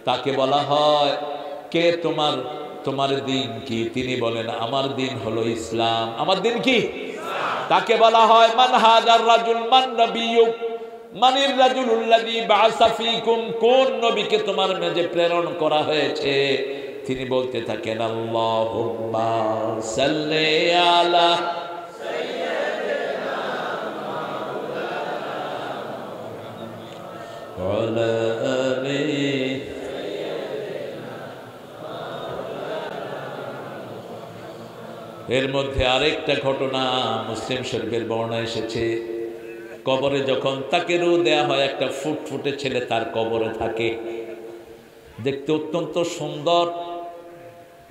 তাকে বলা হয়, কে তোমার দিন কি? তিনি বলেন, আমার দিন হলো ইসলাম। আমার দিন কি? তাকে বলা হয়, মান হাজার রাজুল মান নবিয়্যুক, মানির রাজুলুল্লাযী বা'আসা ফীকুম, কোন নবীকে তোমার মাঝে প্রেরণ করা হয়েছে? তিনি বলতে থাকেন, আল্লাহুম্মা সাল্লি আলা সাইয়্যিদিনা ওয়া আলা আলি এর মধ্যে আরেকটা ঘটনা মুসলিম শরীফের বর্ণনা এসেছে, কবরে যখন তাকে রূহ দেয়া হয়, একটা ফুটফুটে ছেলে তার কবরে থাকে, দেখতে অত্যন্ত সুন্দর।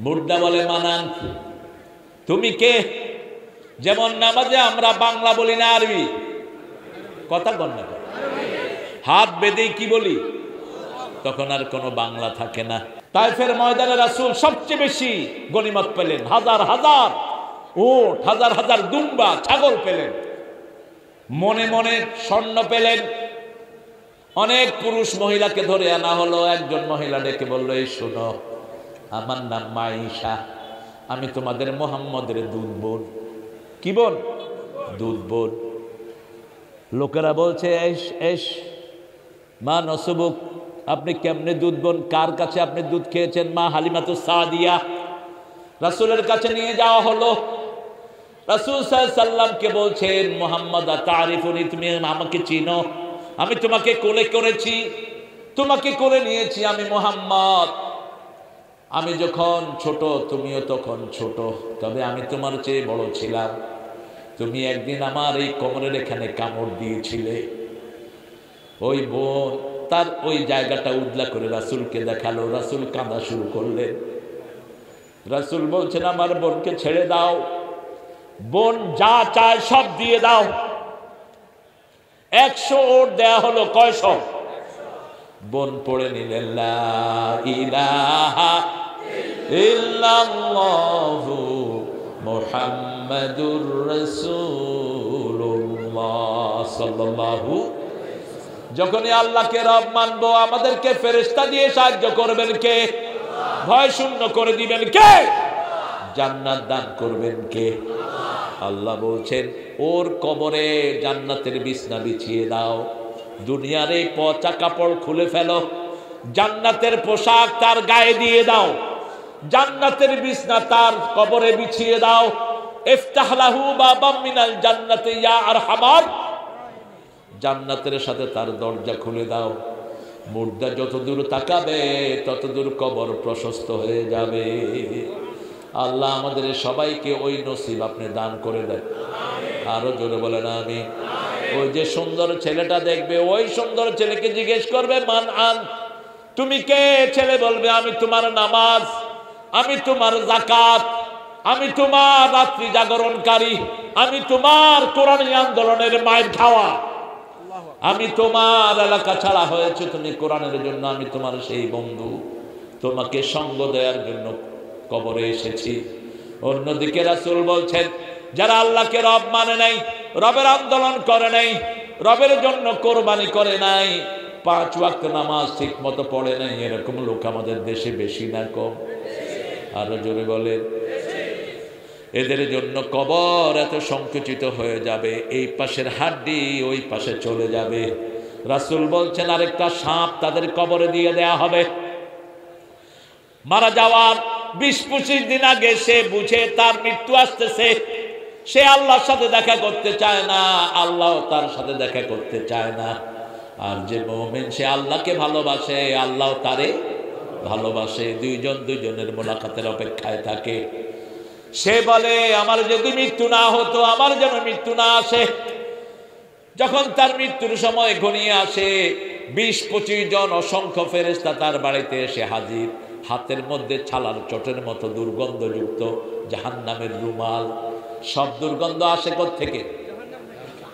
মুর্দা বলে মানান, তুমি কে? যেমন নামাজে আমরা বাংলা বলি না আরবি, কথা বল না, হাত বেঁধে কি বলি, তখন আর কোনো বাংলা থাকে না। তায়েফের ময়দানে রাসূল সবচেয়ে বেশি গনিমত পেলেন, হাজার হাজার উট, হাজার হাজার দুম্বা ছাগল পেলেন, মনে মনে স্বর্ণ পেলেন। অনেক পুরুষ মহিলাকে ধরে আনা হলো। একজন মহিলা ডেকে বলল, এই শোনো, আমার নাম মাইশা, আমি তোমাদের মুহাম্মদের দুধ বোন। কি বোন? দুধ বোন। লোকেরা বলছে, এস এস মা নসবুক, আপনি কেমনে দুধ বোন? কার কাছে আপনি দুধ খেয়েছেন? মা হালিমাতুস সাদিয়া। রাসূলের কাছে নিয়ে যাওয়া হলো। রাসূল সাল্লাল্লাহু আলাইহি সাল্লামকে বলছেন, মুহাম্মদ তারিফুনি, তুমি আমাকে চিনো? আমি তোমাকে কোলে করেছি, তোমাকে কোলে নিয়েছি, আমি মুহাম্মদ। আমি যখন ছোট তুমিও তখন ছোট, তবে আমি তোমার চেয়ে বড় ছিলাম। তুমি একদিন আমার এই কোমরের এখানে কামড় দিয়েছিলে। ওই বোন তার ওই জায়গাটা উদলা করে রাসূলকে দেখালো। রাসূল কাঁদা শুরু করলেন। রাসূল বলছেন, আমার বোনকে ছেড়ে দাও, বোন যা চায় সব দিয়ে দাও। 100 ওট দেয়া হলো। কয়শো? বোন পড়ে নিলেন, লা ইলাহা ইল্লাল্লাহু মুহাম্মাদুর রাসূলুল্লাহ সাল্লাল্লাহু। যখনই আল্লাহকে রব মানবো, আমাদেরকে ফেরেশতা দিয়ে সাহায্য করবেন কে? ভয় শূন্য করে দিবেন কে? জান্নাত দান করবেন কে? আল্লাহ বলছেন, ওর কবরে জান্নাতের বিছনা বিছিয়ে দাও, দুনিয়ার এই পচা কাপড় খুলে ফেলো, জান্নাতের পোশাক তার গায়ে দিয়ে দাও, জান্নাতের বিছনা তার কবরে বিছিয়ে দাও। ইফতাহ লাহু বাবাম মিনাল জান্নাতি ইয়া আরহামার, জান্নাতের সাথে তার দরজা খুলে দাও। মুর্দা যতদূর তাকাবে ততদূর কবর প্রশস্ত হয়ে যাবে। আল্লাহ আমাদের সবাইকে ওই নসিব আপনি দান করে দেন। আরো জোরে বলেন আমিন। ওই যে সুন্দর ছেলেটা দেখবে, ওই সুন্দর ছেলেকে জিজ্ঞেস করবে, মান আন, তুমি কে? ছেলে বলবে, আমি তোমার নামাজ, আমি তোমার যাকাত, আমি তোমার রাত্রি জাগরণকারী, আমি তোমার কোরআনী আন্দোলনের মায়ের খাওয়া, আমি তোমার এলাকা ছাড়া হয়েছে তুমি কোরআনের জন্য, আমি তোমার সেই বন্ধু, তোমাকে সঙ্গ দেওয়ার জন্য কবরে এসেছি। অন্যদিকে রাসূল বলছেন, যারা আল্লাহকে রব মানে নাই, রবের আন্দোলন করে নাই, রবের জন্য কোরবানি করে নাই, 5 ওয়াক্ত নামাজ ঠিক মতো পড়ে নাই, এরকম লোক আমাদের দেশে বেশি না কম? আরো জোরে বলেন। এদের জন্য কবর এত সংকুচিত হয়ে যাবে, এই পাশের হাড্ডি ওই পাশে চলে যাবে। রাসূল বলছেন, আরেকটা সাপ তাদের কবরে দিয়ে দেয়া হবে। মারা যাওয়ার 20-25 দিন আগে সে বুঝে তার মৃত্যু আসতেছে, সে আল্লাহর সাথে দেখা করতে চায় না, আল্লাহ তার সাথে দেখা করতে চায় না। আর যে মুমিন সে আল্লাহকে ভালোবাসে, আল্লাহ তারে ভালোবাসে, দুইজন দুইজনের মোলাকাতের অপেক্ষায় থাকে। সে বলে, আমার যদি মৃত্যু না হতো, আমার যেন মৃত্যু না আসে। যখন তার মৃত্যুর সময় ঘনিয়ে আসে, 20-25 জন অসংখ্য ফেরেশতা তার বাড়িতে এসে হাজির, হাতের মধ্যে ছালার চটের মতো দুর্গন্ধযুক্ত জাহান্নামের রুমাল। সব দুর্গন্ধ আসে কোত্থেকে?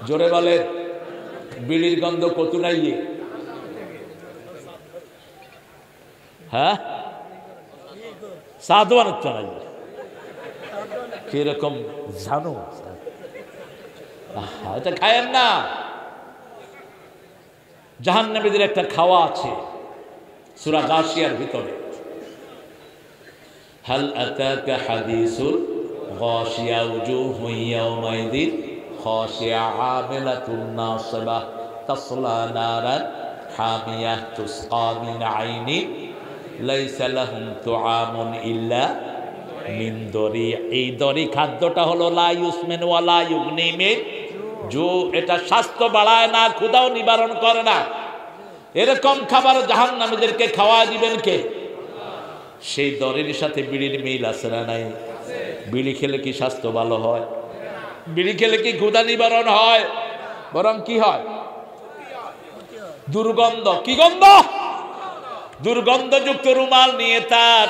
জোরে বলে। বিড়ির গন্ধ কত নাই? হ্যাঁ, সাধুয়ান চালাই কিরকম জানো? এটা খায়েন না। জাহান্নামীদের একটা খাওয়া আছে সূরা গাশিয়ার ভিতরে, হাল আতাকা হাদিসুল গাশিয়া উজুহুন ইয়াওমাইদিন খাশিয়া আমিলাতুন নাসিবা তাসলা নারান হামিয়াহ তুসকা মিন আইনি লাইসা লাহুম তুআমুন ইল্লা মিন দরি। এই দরি খাদ্যটা হলো লা ইউসমিন ওয়া লা ইউগনি মিন জু, এটা স্বাস্থ্য বাড়ায় না, ক্ষুধাও নিবারণ করে না। এরকম খাবার জাহান্নামীদেরকে খাওয়া দিবেন কে? সেই দরের সাথে বিড়ির মিল আছে না নাই? বিড়ি খেলে কি স্বাস্থ্য ভালো হয়? বিড়ি খেলে কি ক্ষুধা নিবারণ হয়? বরং কি হয়? দুর্গন্ধ। কি গন্ধ? দুর্গন্ধযুক্ত রুমাল নিয়ে তার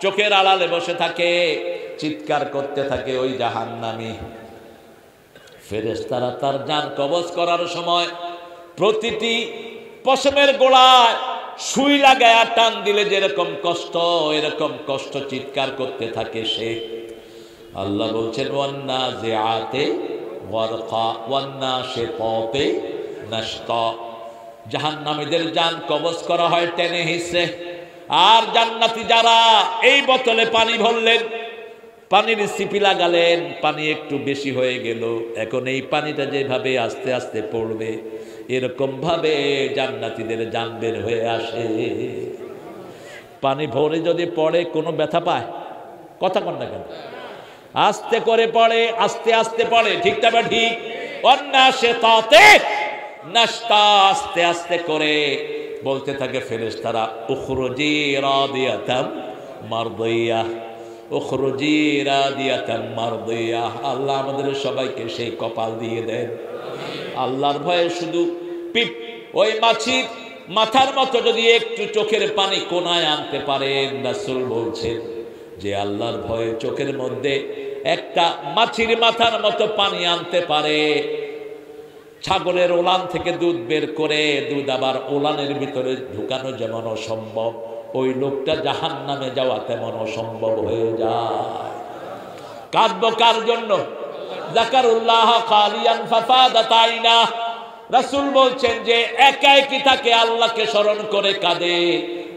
চোখের আড়ালে বসে থাকে, চিৎকার করতে থাকে ওই জাহান্নামী। ফেরেশতারা তার জান কবজ করার সময় প্রতিটি পশমের গোড়ায় সুই লাগায়া টান দিলে যেরকম কষ্ট, এরকম কষ্ট চিৎকার করতে থাকে সে। আল্লাহ বলছেন ওয়ান্নাজিআতে গরকা ওয়ান্নাশিতাতে নাশতা। জাহান্নামীদের জান কবজ করা হয় টেনে হিসে। আর জান্নাতি যারা এই বোতলে পানি ভরলেন, পানির সিপি লাগালেন, পানি একটু বেশি হয়ে গেল, এখন এই পানিটা যেভাবে আস্তে আস্তে পড়বে এরকম ভাবে জান্নাতীদের জান বের হয়ে আসে। পানি ভরে যদি পড়ে কোনো ব্যথা পায়? কথা কন না কেন? আস্তে করে পড়ে, আস্তে আস্তে পড়ে, ঠিক তবে ঠিক। অন্নাশিতাতে নাশতা, আস্তে আস্তে করে বলতে থাকে ফেরেশতারা উখরুজি রাদিয়াতাম মারদিয়া, উখরুজি রাদিয়াতাম মারদিয়া। আল্লাহ আমাদের সবাইকে সেই কপাল দিয়ে দেন। আল্লাহর ভয়ে শুধু পিপ ওই মাছির মাথার মতো যদি একটু চোখের পানি কোনায় আনতে পারেন, রাসূল বলছেন যে আল্লাহর ভয়ে চোখের মধ্যে একটা মাছির মাথার মতো পানি আনতে পারে, ছাগলের ওলান থেকে দুধ বের করে দুধ আবার ওলানের ভিতরে ঢুকানো যেমন অসম্ভব, ওই লোকটা জাহান্নামে যাওয়া তেমন অসম্ভব হয়ে যায়। কাঁদবো কার জন্য? যাকারুল্লাহ খালিয়ান ফাফাদাত আইনা। রাসূল বলছেন যে একা একই থাকে আল্লাহকে স্মরণ করে কাঁদে,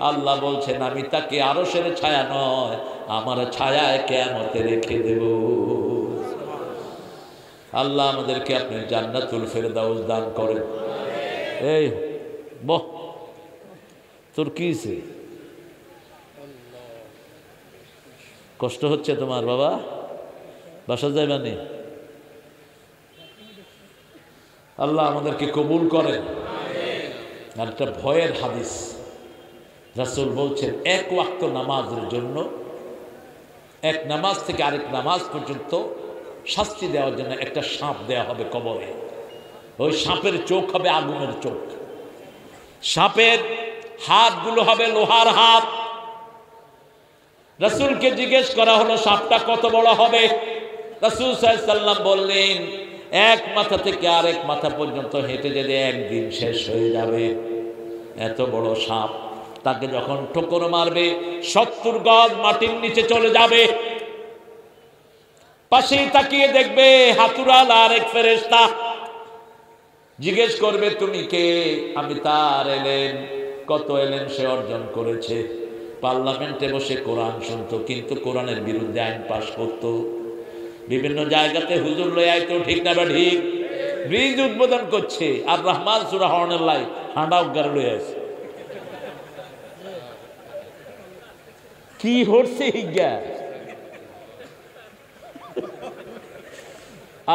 আল্লাহ বলছেন আমি তাকে আরশের ছায়া নয় আমার ছায়ায় কিয়ামতে রেখে দেব। আল্লাহ আমাদেরকে আপনি জান্নাতুল ফেরদাউস দান করেন। এই বহ, তোর কি হইছে? কষ্ট হচ্ছে তোমার বাবা? বাসা যাইবানি? আল্লাহ আমাদেরকে কবুল করেন। আর একটা ভয়ের হাদিস, রাসূল বলছেন এক ওয়াক্ত নামাজের জন্য, এক নামাজ থেকে আরেক নামাজ পর্যন্ত শাস্তি দেওয়ার জন্য একটা সাপ দেওয়া হবে কবরে। ওই সাপের চোখ হবে আগুনের চোখ, সাপের হাতগুলো হবে লোহার হাত। রাসূলকে জিজ্ঞেস করা হলো সাপটা কত বড় হবে? রাসূল সাল্লাল্লাহু আলাইহি ওয়াসাল্লাম বললেন এক মাথা থেকে আরেক মাথা পর্যন্ত হেঁটে যেতে একদিন শেষ হয়ে যাবে। এত বড় সাপ, তাকে যখন ঠোকর মারবে 70 গজ মাটির নিচে চলে যাবে। পাশে তাকিয়ে দেখবে হাতুরাল আর এক ফেরেশতা, জিজ্ঞেস করবে তুমি কে? আমি তার এলেন। কত এলেন সে অর্জন করেছে? পার্লামেন্টে বসে কোরআন শুনতো, কিন্তু কোরআনের বিরুদ্ধে আইন পাশ করতো, বিভিন্ন জায়গাতে হুজুর লই আইতো, ঠিক না বা ঠিক? ব্রিজ উদ্বোধন করছে আর রহমান সূরা হর্নের লাই হাঁডা উগার লই আছে। কি হচ্ছে হিজ্ঞা?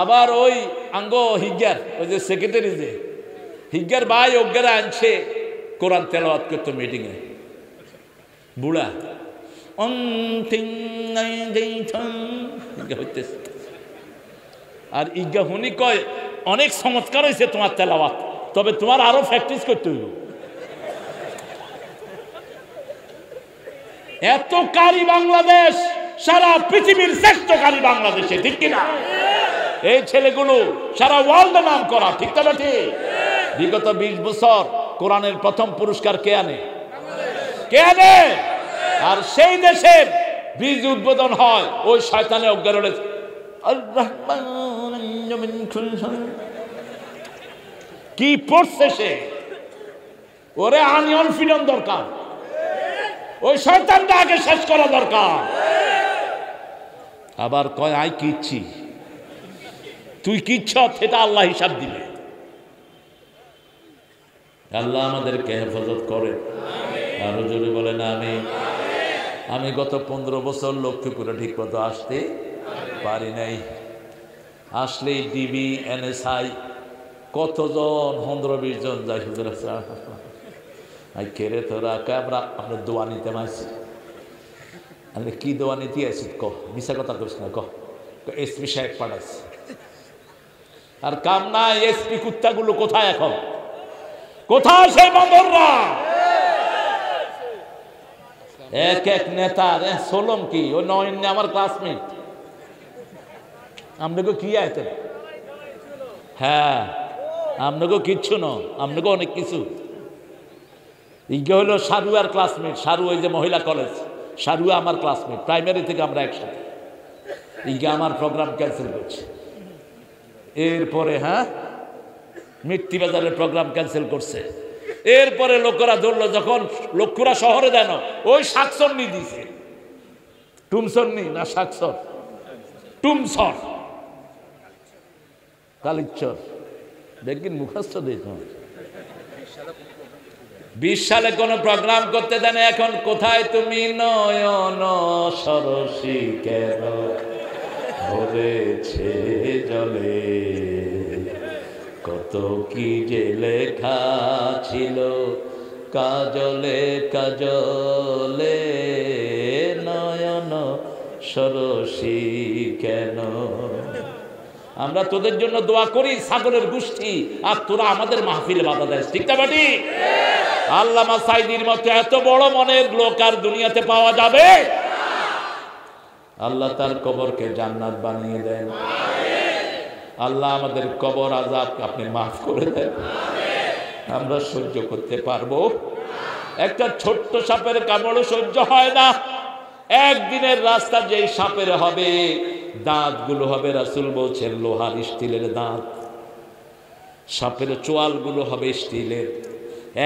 আবার ওই আঙ্গ হিজ্ঞার ওই যে সেক্রেটারি যে হিজ্ঞার ভাই অজ্ঞারা আনছে কোরআন তেলাওয়াত করতো মিটিংয়ে, বুড়া হইতেছে। আর ইজ্ঞা হুনি কয় অনেক চমৎকার হয়েছে তোমার তেলাওয়াত, তবে তোমার আরো প্র্যাকটিস করতে হইব। এত কারি বাংলাদেশ, সারা পৃথিবীর শ্রেষ্ঠ কারি বাংলাদেশে, ঠিক কিনা? এই ছেলেগুলো সারা ওয়ার্ল্ডে নাম করা, ঠিক না ঠিক? বিগত 20 বছর কোরআনের প্রথম পুরস্কার কে আনে? কে আনে? আর সেই দেশের ব্রিজ উদ্বোধন হয় ওই শয়তানে অজ্ঞান রয়েছে। কি পড়ছে সে? ওরে আনিয়ন ফিরন দরকার, ওই শয়তানটা আগে শেষ করা দরকার। আবার কয় আই কিচ্ছি, তুই কিচ্ছ, সেটা আল্লাহ হিসাব দিবে। আল্লাহ আমাদেরকে হেফাজত করে। আরো জোরে বলেন আমিন। আমি গত 15 বছর লক্ষ্মীপুরে ঠিক মতো আসতে পারি নাই। আসলেই ডিবি NSI কতজন 15-20 জন যাই হুজুর কেড়ে তোরা আমরা আপনার দোয়া নিতে মারছি। আরে কি দোয়া নীতি আছে ক, মিশা কথা কইস না ক, এসপি সাহেব পাঠাচ্ছে আর কাম না। এসপি কুত্তাগুলো কোথায় এখন? কোথায় সেই বান্দররা? এক এক নেতা সোলম কি ওই নয়ন আমার ক্লাসমেট, আপনাকে কি আইতেন? হ্যাঁ আপনাকে কিচ্ছু ন, আপনাকে অনেক কিছু। ইগে হলো সারুয়ার ক্লাসমেট, সারু ওই যে মহিলা কলেজ, সারুয়া আমার ক্লাসমেট, প্রাইমারি থেকে আমরা একসাথে। ইগে আমার প্রোগ্রাম ক্যান্সেল করছে। এরপরে হ্যাঁ মৃত্যুবাজারের প্রোগ্রাম ক্যান্সেল করছে। এরপরে লোকেরা ধরলো, যখন লোকরা শহরে দেন ওই শাকসন্নি দিছে, টুমসন্নি না শাকসর, টুমসর কালিচর, দেখবেন মুখস্থ দেখুন। 20 সালে কোন প্রোগ্রাম করতে দেন। এখন কোথায় তুমি নয়ন সরসী কেন ভরেছে জলে, কত কি যে লেখা ছিল কাজলে কাজলে, নয়ন সরসী কেন। আমরা তোদের জন্য দোয়া করি ছাগলের গোষ্ঠী, আর তোরা আমাদের মাহফিলে বাধা দেয়, ঠিক না বাটি? আল্লামা সাইদির মতো এত বড় মনের লোক আর দুনিয়াতে পাওয়া যাবে? আল্লাহ তার কবরকে জান্নাত বানিয়ে দেন। আল্লাহ আমাদের কবর আযাব আপনি মাফ করে দেন। আমরা সহ্য করতে পারবো? একটা ছোট্ট সাপের কামড়ও সহ্য হয় না। একদিনের রাস্তা যেই সাপের হবে, দাঁতগুলো হবে রাসূল বলছেন লোহার স্টিলের দাঁত, সাপের চোয়ালগুলো হবে স্টিলের।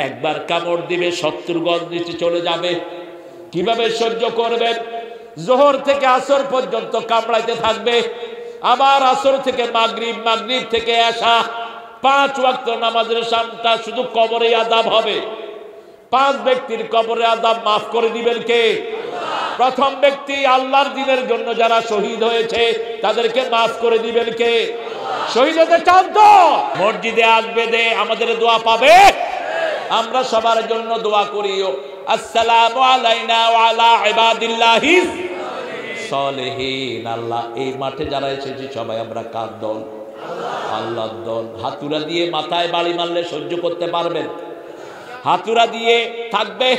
একবার কামড় দিবে 70 গজ নিচে চলে যাবে। কিভাবে সহ্য করবেন? জোহর থেকে আসর পর্যন্ত কামড়াইতে থাকবে, আবার আসর থেকে মাগরিব, মাগরিব থেকে এশা, 5 ওয়াক্ত নামাজের সামটা শুধু কবরে আযাব হবে। 5 ব্যক্তির কবরে আযাব মাফ করে দিবেন কে? প্রথম ব্যক্তি আল্লাহর দ্বীনের জন্য যারা শহীদ হয়েছে তাদেরকে মাফ করে দিবেন কে? শহীদ হতে চান তো মসজিদে আসবে, দে আমাদের দোয়া পাবে। আমরা সবার জন্য দোয়া করিও। আসসালামু আলাইনা ওয়া আলা ইবাদিল্লাহিস সালিহিন। আল্লাহ এই মাঠে যারা এসেছি সবাই আমরা কার দল? আল্লাহর দল। হাতুড়া দিয়ে মাথায় বাড়ি মারলে সহ্য করতে পারবেন? হাতুড়া দিয়ে থাকবে।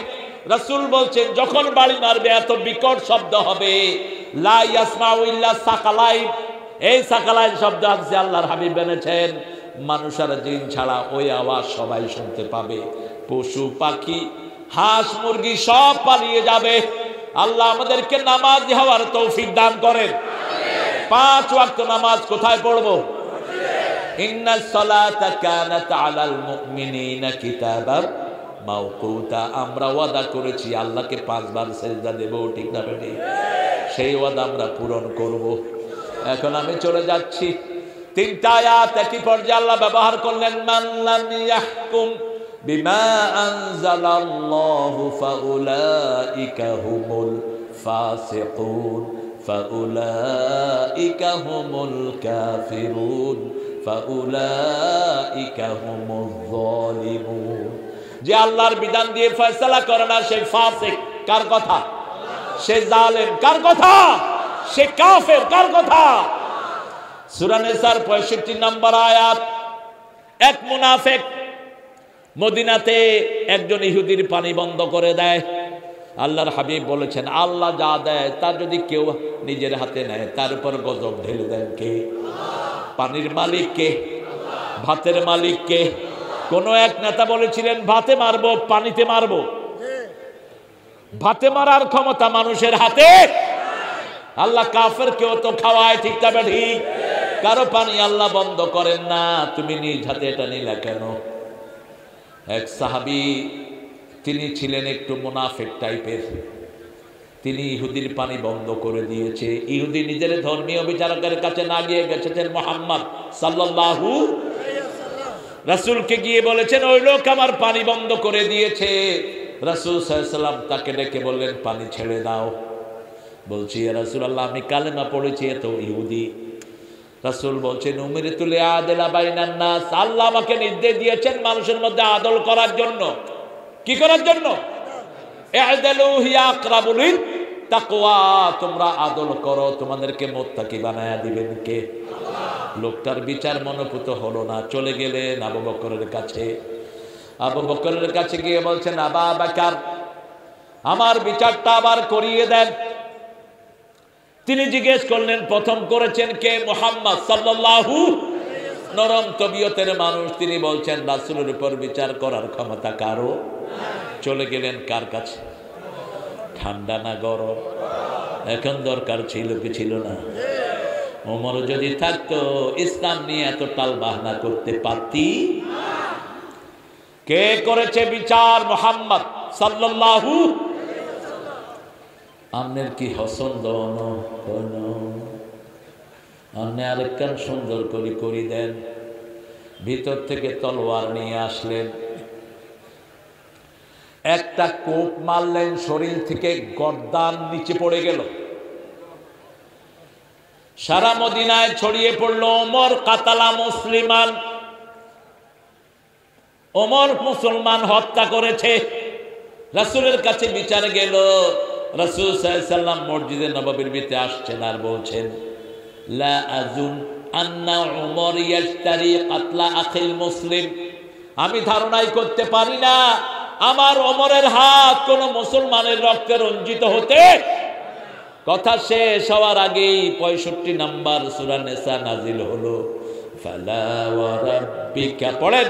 রাসূল বলছেন যখন বাড়ি মারবে এত বিকট শব্দ হবে, লা ইয়াসমাউ ইল্লা সাকালাইন। এই সাকালাইন শব্দ আছে আল্লাহর হাবিব এনেছেন, মানুষ আর জিন ছাড়া ওই আওয়াজ সবাই শুনতে পাবে। পশু পাখি হাঁস মুরগি সব পালিয়ে যাবে। আল্লাহ আমাদেরকে নামাজি হওয়ার তৌফিক দান করেন। 5 ওয়াক্ত নামাজ কোথায় পড়বো? ইন্নাস সালাতা কানাত আলাল মুমিনিনা কিতাবাম মাওকুতা। আমরা ওয়াদা করেছি আল্লাহকে 5 বার সিজদা দেব, ঠিক না বেটি? সেই ওয়াদা আমরা পূরণ করব। এখন আমি চলে যাচ্ছি। 3টা আয়াত একই পর্যায়ে আল্লাহ ব্যবহার করলেন। মান লাম ইয়াহকুম বিমা আনজালাল্লাহু ফাউলাইকা হুমুল ফাসিকুন ফাউলাইকা হুমুল কাফিরুন ফাউলাইকা হুমুল যালিমুন। যে আল্লাহর বিধান দিয়ে ফয়সালা করে না সে ফাসিক। কার কথা? সে জালেম। কার কথা? সে কাফের। কার কথা? সূরা নিসার 65 নম্বর আয়াত। এক মুনাফিক মদিনাতে একজন ইহুদির পানি বন্ধ করে দেয়। আল্লাহর হাবিব বলেছেন আল্লাহ যা দেয় তার যদি কেউ নিজের হাতে নেয় তার উপর গজব ঢেলে দেন কে? পানির মালিক কে? ভাতের মালিক কে? কোন এক নেতা বলেছিলেন ভাতে মারবো, পানিতে মারবো। ভাতে মারার ক্ষমতা মানুষের হাতে। আল্লাহ কাফের কেউ তো খাওয়ায়, ঠিক তবে ঠিক। কারো পানি আল্লাহ বন্ধ করেন না। তুমি নিজ হাতে এটা নিলা কেন? এক সাহাবী, তিনি ছিলেন একটু মুনাফিক টাইপের। তিনি ইহুদির পানি বন্ধ করে দিয়েছে। ইহুদি নিজের ধর্মীয় বিচারকের কাছে না গিয়ে গেছেন মুহাম্মদ সাল্লাল্লাহু রাসূলকে গিয়ে বলেছেন ওই লোক আমার পানি বন্ধ করে দিয়েছে। রাসূল সাল্লাল্লাহু আলাইহি ওয়াসাল্লাম তাকে ডেকে বললেন পানি ছেড়ে দাও। বলছি ইয়া রাসূলুল্লাহ আমি কালেমা পড়েছি, এত ইহুদি। রাসূল বলছেন উমিরতু লিআদিলা বাইনান নাস। আল্লাহ আমাকে নির্দেশ দিয়েছেন মানুষের মধ্যে আদল করার জন্য। কি করার জন্য? ইআদিলু হিয়া আকরাবুল তাকওয়া, তোমরা আদল করো, তোমাদেরকে মুত্তাকি বানায়া দিবেন কে? লোকটার বিচার মনোপুত হলো না, চলে গেলেন আবু বকরের কাছে। আবু বকরের কাছে গিয়ে বলছেন, আবা বকর, আমার বিচারটা আবার করিয়ে দেন। তিনি জিজ্ঞেস করলেন, প্রথম করেছেন কে? মুহাম্মদ সাল্লাল্লাহু। নরম তবিয়তের মানুষ, তিনি বলছেন রাসূলের উপর বিচার করার ক্ষমতা কারো। চলে গেলেন কার কাছে? ঠান্ডা না গরম? এখন দরকার ছিল কি ছিল না? ওমর যদি থাকতো ইসলাম নিয়ে এত টাল বাহানা করতে পারতি? কে করেছে বিচার? মুহাম্মদ সাল্লাল্লাহু। আমনের কি পছন্দ? আপনি আরেকখান সুন্দর করে করি দেন। ভিতর থেকে তলোয়ার নিয়ে আসলেন, একটা কোপ মারলেন, শরীর থেকে গর্দান নিচে পড়ে গেল। সারা মদিনায় ছড়িয়ে পড়লো, ওমর কাতালা মুসলিমান, ওমর মুসলমান হত্যা করেছে। রাসূলের কাছে বিচার গেল। রাসূল সাল্লাল্লাহু আলাইহি ওয়াসাল্লাম মসজিদে নববীর ভিতরে আসছেন আর বলছেন, লা আযুন আন্না উমর ইয়াশতারি কাতলা আখিল মুসলিম, আমি ধারণাই করতে পারি না আমার ওমরের হাত কোন মুসলমানের রক্তে রঞ্জিত হতে। কথা শেষ হওয়ার আগেই 65 নম্বর সূরা নিসা নাজিল হলো। ফালা ওয়া রাব্বিকা, পড়েন,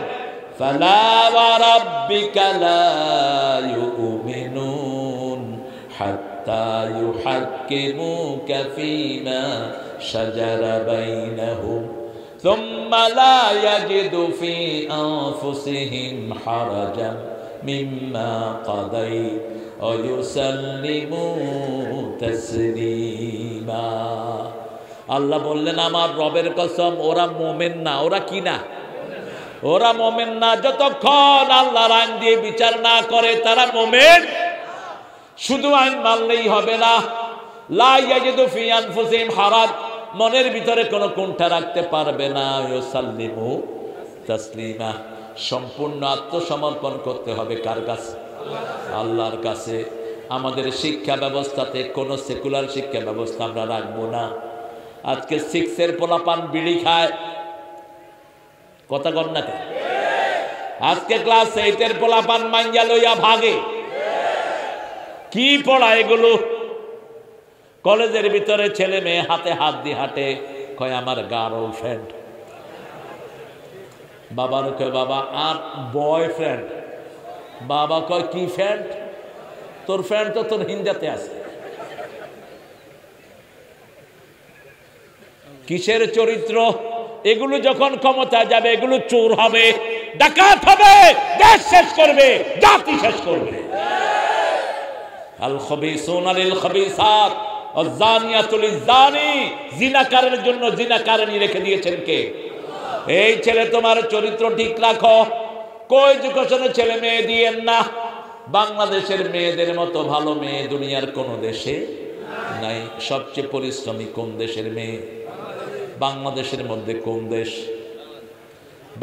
ফালা ওয়া রাব্বিকা লা ইউমিনুন হাত্তা ইউহাক্কিমুকা ফীমা শাজারা বাইনাহুম সুম্মা লা ইয়াজিদু ফী আনফুসিহিম হারাজান মিম্মা কাদাইতা ওয়া ইউসাল্লিমু তাসলিমা। আল্লাহ বললেন, আমার রবের কসম, ওরা মুমিন না। ওরা কি না? ওরা মুমিন না। যতক্ষণ আল্লাহর আইন দিয়ে বিচার না করে তারা মুমিন। শুধু আইন মানলেই হবে না। লা ইয়াজিদু ফি আনফুসিহিম হারাজ, মনের ভিতরে কোনো কুণ্ঠা রাখতে পারবে না। ইউসাল্লিমু তাসলিমা, সম্পূর্ণ আত্মসমর্পণ করতে হবে কার কাছে? আল্লাহর কাছে। আমাদের শিক্ষা ব্যবস্থাতে কোনো সেকুলার শিক্ষা ব্যবস্থা আমরা রাখবো না। আজকে 6 পোলাপান বিড়ি খায়, কথা কর না কেন? আজকে ক্লাস 8 পোলাপান মাইয়া লইয়া ভাগে। কি পড়া এগুলো? কলেজের ভিতরে ছেলে মেয়ে হাতে হাত দিয়ে হাঁটে, কয় আমার গার্লফ্রেন্ড। বাবার কয় বাবা আর বয়ফ্রেন্ড। বাবা কয় কি ফ্রেন্ড? তোর ফ্রেন্ড তো তোর হিন্দাতে আছে। কিসের চরিত্র এগুলো? যখন ক্ষমতা যাবে এগুলো চোর হবে, ডাকাত হবে, দেশ শেষ করবে, জাতি শেষ করবে। আল খাবিসুনা লিল খাবিসাত ওয়াজ জানিয়াতু লিজ জানি, জিনাকারের জন্য জিনাকারনী রেখে দিয়েছেন কে? এই ছেলে তোমার চরিত্র ঠিক রাখো। কই এডুকেশনে ছেলে মেয়ে দিয়েন না। বাংলাদেশের মেয়েদের মতো ভালো মেয়ে দুনিয়ার কোন দেশে নাই। সবচেয়ে পরিশ্রমী কোন দেশের মেয়ে? বাংলাদেশের মধ্যে কোন দেশ?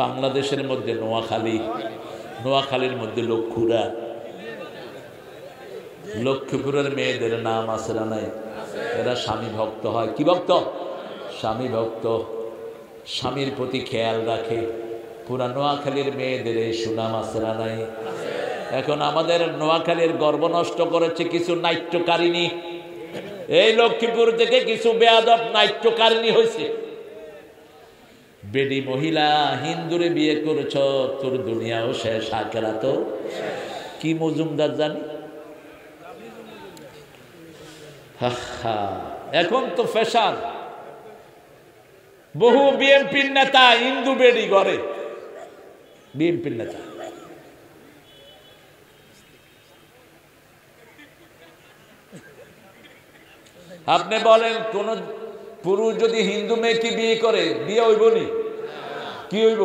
বাংলাদেশের মধ্যে নোয়াখালী, নোয়াখালীর মধ্যে লক্ষ্মীপুরা। লক্ষ্মীপুরের মেয়েদের নাম আছে না নাই? এরা স্বামী ভক্ত হয়। কি ভক্ত? স্বামী ভক্ত, স্বামীর প্রতি খেয়াল রাখে। পুরা নোয়াখালীর মেয়েদের এই সুনাম আছে না নাই? এখন আমাদের নোয়াখালীর গর্ব নষ্ট করেছে কিছু নাট্যকারিণী। এই লক্ষ্মীপুর থেকে কিছু বেয়াদব নাট্যকারিণী হয়েছে। বেডি মহিলা, হিন্দুরে বিয়ে করেছ, তোর দুনিয়াও শেষ, আখিরাতও। কি মজুমদার জানি। এখন তো ফ্যাশন। বহু বিএনপির নেতা হিন্দু বেডি করে, বিএনপির নেতা। আপনি বলেন কোন পুরুষ যদি হিন্দু মেয়েকে বিয়ে করে, বিয়ে হইব নি? কি হইব?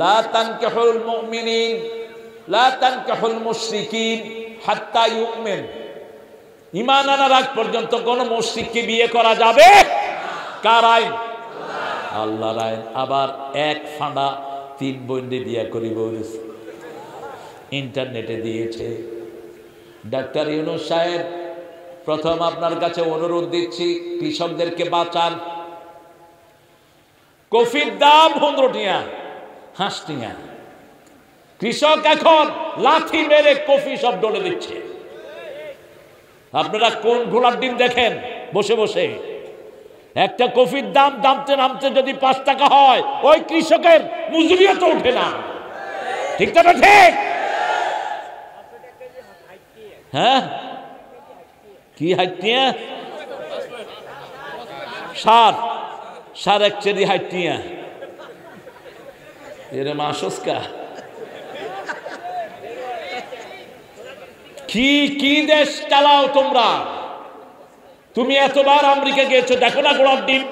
লা তানকিহুল মুমিনিন লা তানকিহুল মুশরিকিন হাত্তা ইউমিন। ঈমান আনার আগ পর্যন্ত কোন মুশরিককে বিয়ে করা যাবে? কার আইন? আল্লাহর আইন। আবার এক ফাঁড়া 3 বোনকে বিয়ে করিব, ইন্টারনেটে দিয়েছে। ডাক্তার ইউনূস সাহেব, প্রথম আপনার কাছে অনুরোধ দিচ্ছি, কৃষকদেরকে বাঁচান। কফির দাম 15 টিয়া, হাঁস টিয়া। কৃষক এখন লাঠি মেরে কফি সব ডলে দিচ্ছে। আপনারা কোন ঘোড়ার ডিম দেখেন বসে বসে? একটা কফির দাম নামতে নামতে যদি 5 টাকা হয়, ওই কৃষকের মজুরিও তো ওঠে না। ঠিক তো? ঠিক। হ্যাঁ, কি হাইটিয়া? সার এক চেরি হাইটিয়া। এর মাসস্কা কি দেশ চালাও তোমরা? তুমি এতবার আমেরিকা গিয়েছো, দেখো না ঘোড়ার ডিম?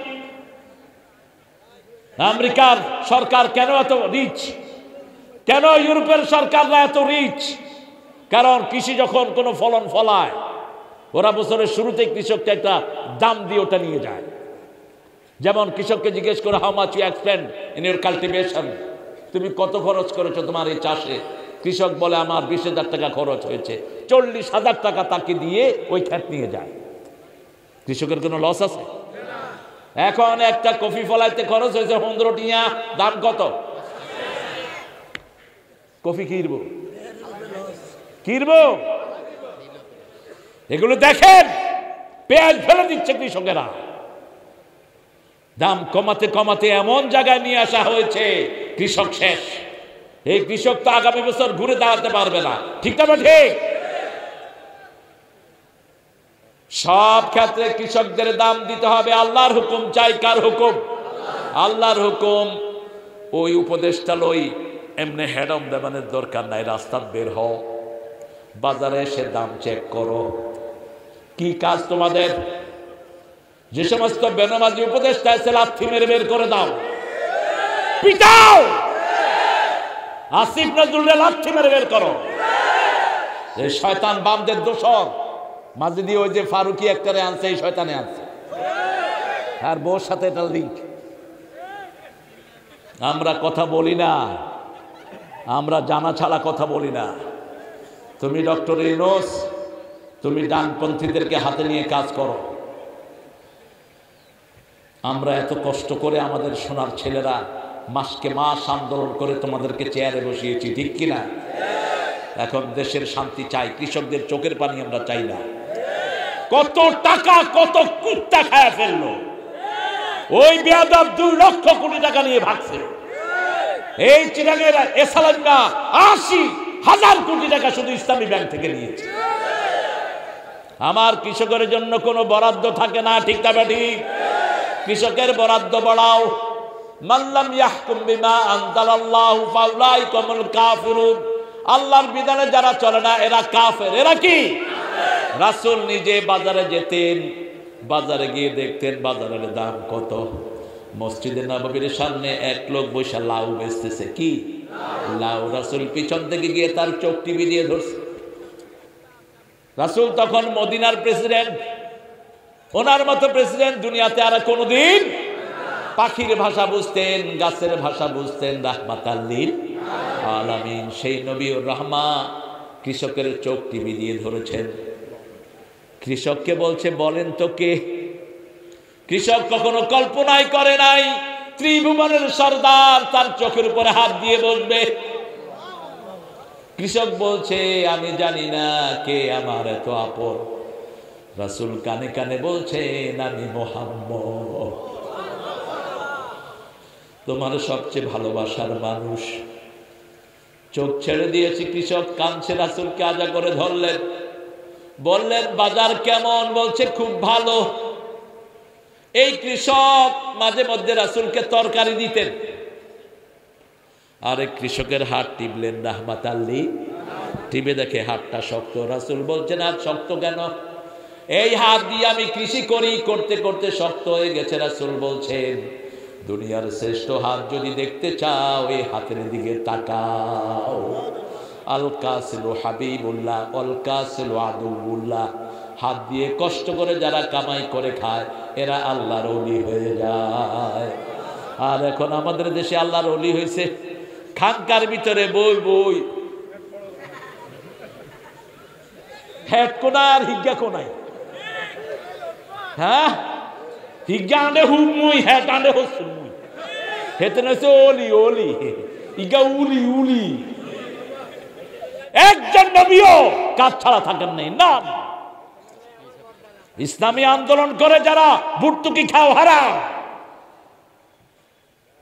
আমেরিকার সরকার কেন এত রিচ? কেন ইউরোপের সরকাররা এত রিচ? কারণ কৃষি যখন কোনো ফলন ফলায়, ওরা বছরের শুরুতে কৃষককে একটা দাম দিয়ে ওটা নিয়ে যায়। যেমন কৃষককে জিজ্ঞেস করে, how much you expend in your cultivation? তুমি কত খরচ করেছো তোমার এই চাষে? কৃষক বলে, আমার 20,000 টাকা খরচ হয়েছে। 40,000 টাকা তাকে দিয়ে ওই ক্ষেত নিয়ে যায়। কৃষকের কোনো লস আছে? এখন একটা কফি ফলাইতে খরচ হয়েছে 15 টিয়া। দাম কত? কফি কিনবো? এগুলো দেখেন, পেঁয়াজ ফেলে দিচ্ছে কৃষকেরা। দাম কমাতে কমাতে এমন জায়গায় নিয়ে আসা হয়েছে, কৃষক শেষ। এই কৃষক তো আগামী বছর ঘুরে দাঁড়াতে পারবে না। ঠিক না? ঠিক। সব ক্ষেত্রে কৃষকদের দাম দিতে হবে। আল্লাহর হুকুম চাই। কার হুকুম? আল্লাহর হুকুম। ওই উপদেশটা লই এমনি হেডম দেবানের দরকার নাই। রাস্তা বের হও, বাজারে এসে দাম চেক করো। কি কাজ তোমাদের? যে সমস্ত বেনামাজি উপদেশটা আছে, লাথি মেরে বের করে দাও, পিটাও। আসিফ নজরুলের লাথি মেরে বের করো। এই শয়তান বামদের দোসর মাঝে দিয়ে ওই যে ফারুকি একটারে আনছে, এই শয়তানে আনছে, আর বউর সাথে এটা লিঙ্ক। আমরা কথা বলি না, আমরা জানা ছাড়া কথা বলি না। তুমি ডক্টর ইউনূস, তুমি ডানপন্থীদেরকে হাতে নিয়ে কাজ করো। আমরা এত কষ্ট করে আমাদের সোনার ছেলেরা মাসকে মাস আন্দোলন করে তোমাদেরকে চেয়ারে বসিয়েছি। ঠিক কিনা? এখন দেশের শান্তি চাই, কৃষকদের চোখের পানি আমরা চাই না। কত টাকা, কত কুত্তা খায় ফেললো ওই বেয়াদব। 2 লক্ষ কোটি টাকা নিয়ে ভাগছে। এই চিরাগের এসালামরা 80,000 কোটি টাকা শুধু ইসলামী ব্যাংক থেকে নিয়েছে। আমার কৃষকের জন্য কোনো বরাদ্দ থাকে না। ঠিক না? ঠিক। কৃষকের বরাদ্দ বাড়াও। মাল্লাম ইয়াহকুম বিমা আনজালাল্লাহু ফাউলাইকা হুমুল কাফিরুন। আল্লাহর বিধানে যারা চলে না, এরা কাফের। এরা কি? রাসূল নিজে বাজারে যেতেন, বাজারে গিয়ে দেখতেন বাজারের দাম কত। মসজিদে নববীর সামনে এক লোক বসে লাউ বেচতেছে। কি লাউ? রাসূল পিছন থেকে গিয়ে তার চোখ টিপি দিয়ে ধরছে। রাসূল তখন মদিনার প্রেসিডেন্ট। ওনার মতো প্রেসিডেন্ট দুনিয়াতে আর কোনোদিন। পাখির ভাষা বুঝতেন, গাছের ভাষা বুঝতেন, রাহমাতাল লিল আলামিন। সেই নবীর রহমা কৃষকের চোখ টিপি দিয়ে ধরেছেন। কৃষককে বলছে, বলেন তো কে? কৃষক কখনো কল্পনাই করে নাই ত্রিভুবনের সর্দার তার চোখের উপরে হাত দিয়ে বসবে। কৃষক বলছে, আমি জানি না কে আমার এত আপন। রাসূল কানে কানে বলছেন, আমি মুহাম্মদ, তোমার সবচেয়ে ভালোবাসার মানুষ। চোখ ছেড়ে দিয়েছি। কৃষক কাঁদছে, রাসূলকে আজা করে ধরলেন, বললেন, বাজার কেমন? বলছে, খুব ভালো। এই কৃষক মাঝে মধ্যে রাসূলকে তরকারি দিতেন। আরেক কৃষকের হাত টিপলেন, রাহমাতাল লিল। টিপে দেখে হাতটা শক্ত। রাসূল বলছেন, হাত শক্ত কেন? এই হাত দিয়ে আমি কৃষি করি, করতে করতে শক্ত হয়ে গেছে। রাসূল বলছেন, দুনিয়ার শ্রেষ্ঠ হাত যদি দেখতে চাও, এই হাতের দিকে তাকাও। আল কাসিলু হাবিবুল্লাহ, অল কাসিলু আদুউল্লাহ। হাত দিয়ে কষ্ট করে যারা কামাই করে খায়, এরা আল্লাহর ওলি হয়ে যায়। আর এখন আমাদের দেশে আল্লাহর ওলি হয়েছে খানকার ভিতরে বই বই। হ্যাট কোনায় আর হিজ্ঞা কোনায়? হ্যাঁ, হিজ্ঞা আনে হুম মুই, হ্যাট আনে হসুন মুই। হেতে নইছে ওলি ওলি, ইগা উলি উলি। একজন নবীও কাজ ছাড়া থাকেন নাই না। ইসলামী আন্দোলন করে যারা ভর্তুকি খাও হারাম,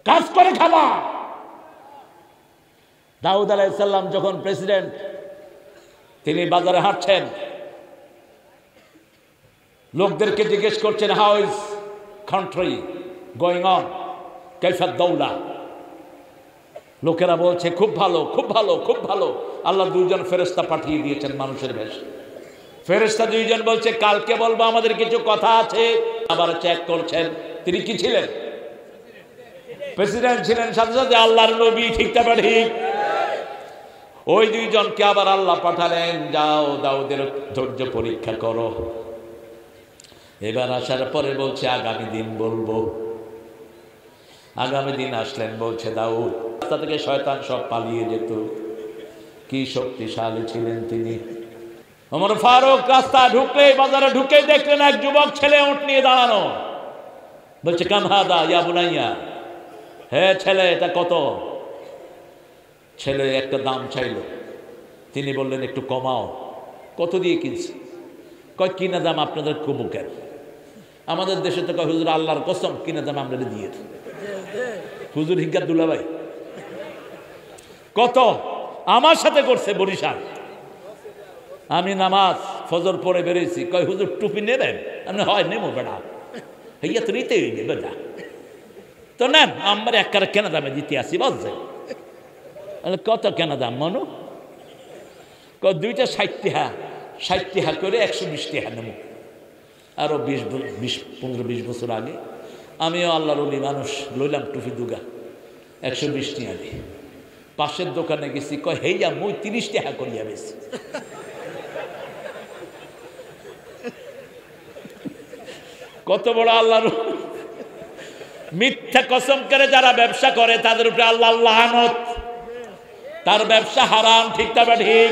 কাজ করে খাবা। দাউদ আলাইহিস সালাম যখন প্রেসিডেন্ট, তিনি বাজারে হাঁটছেন, লোকদেরকে জিজ্ঞেস করছেন, how is country going on, কাইফাত দাউলা। লোকেরা বলছে খুব ভালো, খুব ভালো, খুব ভালো। আল্লাহ দুইজন ফেরেশতা পাঠিয়ে দিয়েছেন মানুষের বেশে। ফেরেশতা দুইজন বলছে কালকে বলবো, আমাদের কিছু কথা আছে। আবার চেক করছেন, তিনি কি ছিলেন? প্রেসিডেন্ট ছিলেন, সাথে সাথে আল্লাহর নবী। ঠিক না ঠিক? ওই দুইজনকে আবার আল্লাহ পাঠালেন, যাও দাউদের ধৈর্য পরীক্ষা করো। এবার আসার পরে বলছে আগামী দিন বলবো। আগামী দিন আসলেন, বলছে দাউদ, রাস্তা থেকে শয়তান সব পালিয়ে যেত। কি শক্তিশালী ছিলেন তিনি। ওমর ফারুক রাস্তা ঢুকলে, বাজারে ঢুকে দেখলেন এক যুবক ছেলে উট নিয়ে দাঁড়ানো। বলছে কাম হাদা ইয়া বুনাইয়া, হে ছেলে এটা কত? ছেলে একটা দাম চাইল। তিনি বললেন একটু কমাও। কত দিয়ে কিনছে? কয় কিনা দাম আপনাদের কবুকের। আমাদের দেশে তো কয় হুজুর আল্লাহর কসম কিনা দাম আপনাদের দিয়ে। হুজুর হিজ্ঞাত দুলাভাই কত? আমার সাথে করছে বরিশাল। আমি নামাজ ফজর পরে বেরিয়েছি, কয় হুজুর টুপি নেবেন? আমি হয় নেবো বেড়া, হইয়া তো নিতে হইবে বেড়া, তো নেন আমার একবারে কেনা দামে দিতে আসি বলছে। কত কেনা দাম মনু? কয় দুইটা 60 টাকা, 60 টাকা করে 120 টাকা নেব। আরো 15-20 বছর আগে আমিও আল্লাহর ওলি মানুষ, লইলাম টুপি দুগা 120 টাকা দিয়ে। পাশের দোকানে গেছি, কয় হেইয়া মই 30 টাকা করিয়া বেশি। কত বড় আল্লাহর মিথ্যা কসম করে যারা ব্যবসা করে তাদের উপরে আল্লাহ লানত, তার ব্যবসা হারাম। ঠিক না ঠিক?